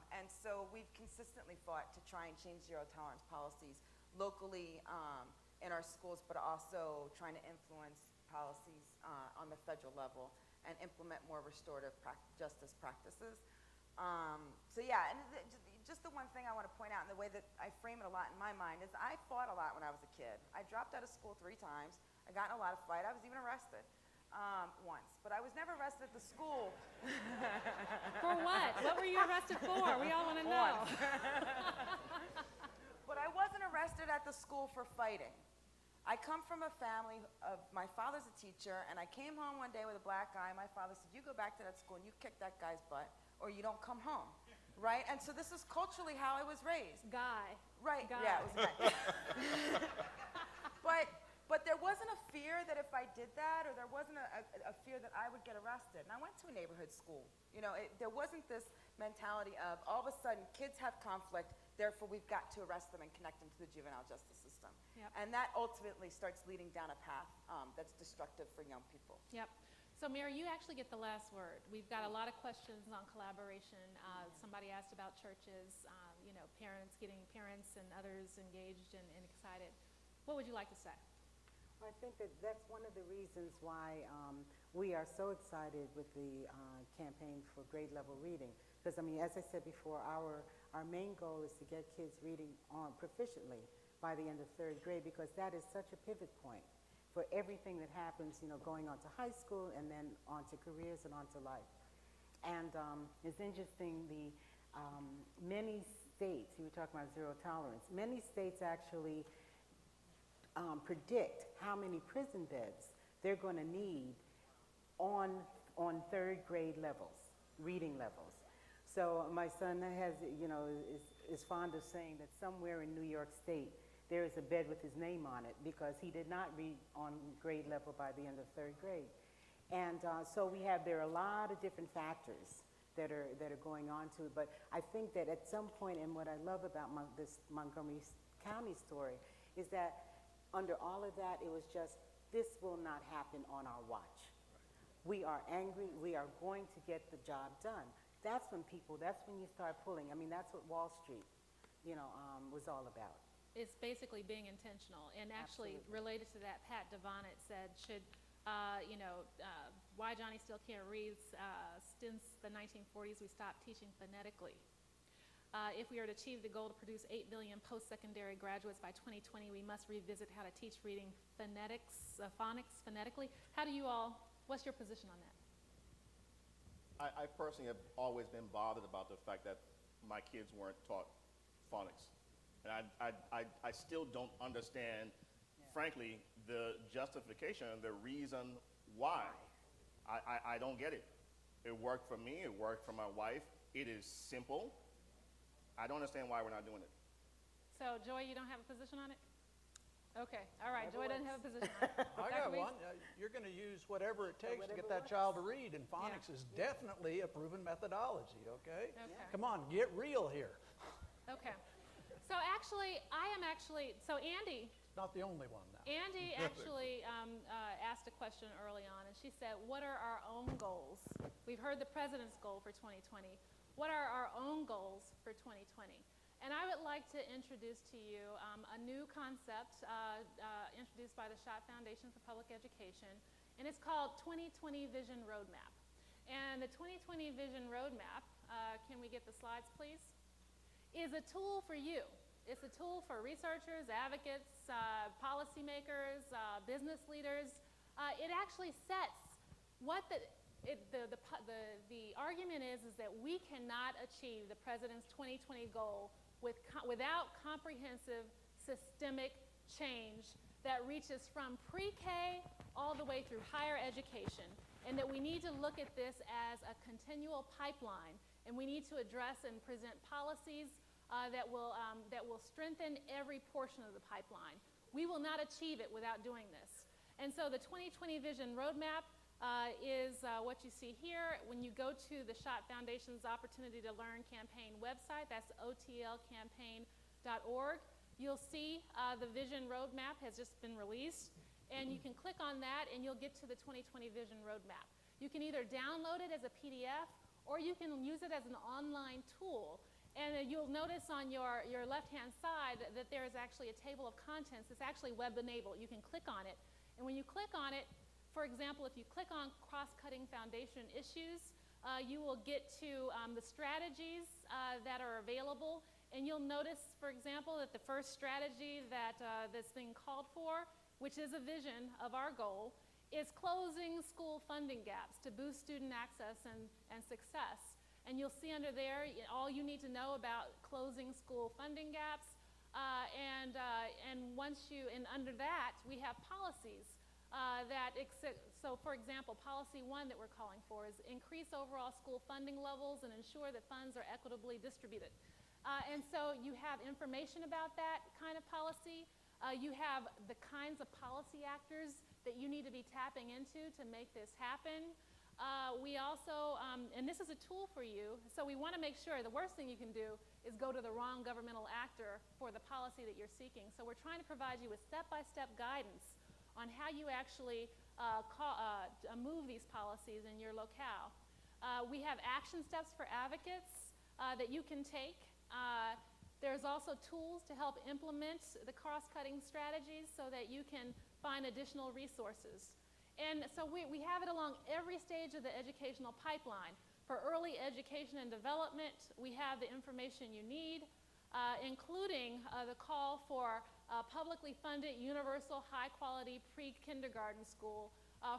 And so we've consistently fought to try and change zero-tolerance policies locally in our schools, but also trying to influence policies on the federal level and implement more restorative justice practices. So yeah, and just the one thing I want to point out, and the way that I frame it a lot in my mind, is I fought a lot when I was a kid. I dropped out of school 3 times. I got in a lot of fight. I was even arrested once, but I was never arrested at the school. For what? What were you arrested for? We all want to know. But I wasn't arrested at the school for fighting. I come from a family of, my father's a teacher, and I came home one day with a black eye. My father said, you go back to that school and you kick that guy's butt, or you don't come home. Right? And so this is culturally how I was raised. Guy. Right. Guy. Yeah, it was a guy. But there wasn't a fear that if I did that, or there wasn't a fear that I would get arrested. And I went to a neighborhood school. There wasn't this mentality of all of a sudden kids have conflict, therefore we've got to arrest them and connect them to the juvenile justice system. Yep. And that ultimately starts leading down a path that's destructive for young people. Yep. So Mary, you actually get the last word. We've got a lot of questions on collaboration. Somebody asked about churches, parents and others engaged and excited. What would you like to say? I think that's one of the reasons why we are so excited with the campaign for grade level reading. Because as I said before, our main goal is to get kids reading proficiently by the end of 3rd grade, because that is such a pivot point for everything that happens, going on to high school and then on to careers and on to life. And it's interesting, many states, you were talking about zero tolerance, many states actually predict how many prison beds they're going to need on third grade levels, reading levels. So my son has, is fond of saying that somewhere in New York State there is a bed with his name on it because he did not read on grade level by the end of third grade. And so there are a lot of different factors that are going on to it. But I think that at some point, and what I love about this Montgomery County story is that under all of that, it was just, this will not happen on our watch. We are angry, we are going to get the job done. That's when you start pulling. I mean, that's what Wall Street, was all about. It's basically being intentional. And actually, Absolutely. related to that, Pat Devonnet said, why Johnny still can't read, since the 1940s we stopped teaching phonetically. If we are to achieve the goal to produce 8 million post-secondary graduates by 2020, we must revisit how to teach reading phonics phonetically. What's your position on that? I personally have always been bothered about the fact that my kids weren't taught phonics. And I still don't understand, frankly, the justification, the reason why. I don't get it. It worked for me, it worked for my wife. It is simple. I don't understand why we're not doing it. So, Joy, you don't have a position on it? Okay, all right, Joy doesn't have a position on it. I Dr. got Weast? one. You're going to use whatever it takes to get that child to read, and phonics is definitely a proven methodology, okay? Okay. Come on, get real here. Okay. So Andi, Not the only one now. Andi actually asked a question early on, and she said, what are our own goals? We've heard the president's goal for 2020. What are our own goals for 2020? And I would like to introduce to you a new concept introduced by the Schott Foundation for Public Education, and it's called 2020 Vision Roadmap. And the 2020 Vision Roadmap, can we get the slides, please, is a tool for you. It's a tool for researchers, advocates, policymakers, business leaders. It actually sets what the argument is that we cannot achieve the president's 2020 goal without comprehensive systemic change that reaches from pre-K all the way through higher education, and that we need to look at this as a continual pipeline, and we need to address and present policies that will strengthen every portion of the pipeline. We will not achieve it without doing this. And so the 2020 Vision Roadmap is what you see here. When you go to the Schott Foundation's Opportunity to Learn campaign website, that's otlcampaign.org, you'll see the Vision Roadmap has just been released, and you can click on that and you'll get to the 2020 Vision Roadmap. You can either download it as a PDF or you can use it as an online tool. And you'll notice on your left-hand side that there is actually a table of contents. It's actually web-enabled. You can click on it. And when you click on it, for example, if you click on cross-cutting foundation issues, you will get to the strategies that are available. And you'll notice, for example, that the first strategy that's being called for, which is a vision of our goal, is closing school funding gaps to boost student access and success. And you'll see under there all you need to know about closing school funding gaps. And under that, we have policies so for example, policy 1 that we're calling for is increase overall school funding levels and ensure that funds are equitably distributed. And so you have information about that kind of policy. You have the kinds of policy actors that you need to be tapping into to make this happen. We also, and this is a tool for you, so we want to make sure the worst thing you can do is go to the wrong governmental actor for the policy that you're seeking. So we're trying to provide you with step-by-step guidance on how you actually move these policies in your locale. We have action steps for advocates that you can take. There's also tools to help implement the cross-cutting strategies so that you can find additional resources. And so we have it along every stage of the educational pipeline. For early education and development, we have the information you need, including the call for publicly funded universal high-quality pre-kindergarten school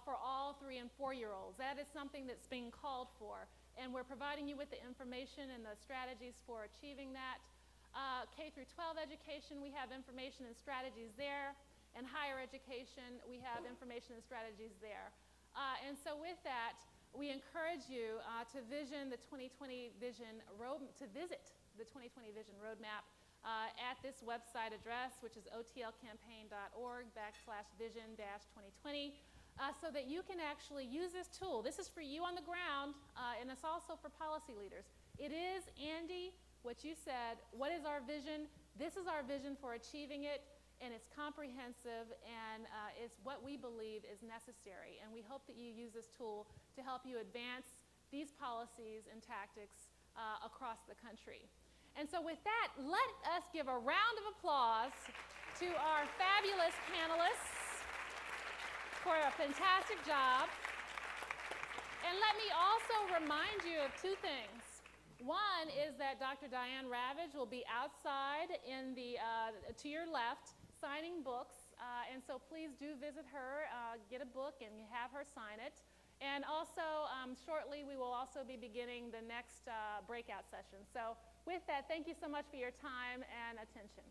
for all 3- and 4-year-olds. That is something that's being called for. and we're providing you with the information and the strategies for achieving that. K through 12 education, we have information and strategies there, and higher education, we have information and strategies there. And so with that, we encourage you to visit the 2020 Vision Roadmap at this website address, which is otlcampaign.org/vision-2020, so that you can actually use this tool. This is for you on the ground, and it's also for policy leaders. It is, Andi, what you said, what is our vision? This is our vision for achieving it, and it's comprehensive, and it's what we believe is necessary. And we hope that you use this tool to help you advance these policies and tactics across the country. And so with that, let us give a round of applause to our fabulous panelists for a fantastic job. And let me also remind you of two things. One is that Dr. Diane Ravage will be outside in the, to your left, signing books. And so please do visit her, get a book, and have her sign it. And also, shortly, we will also be beginning the next breakout session. So with that, thank you so much for your time and attention.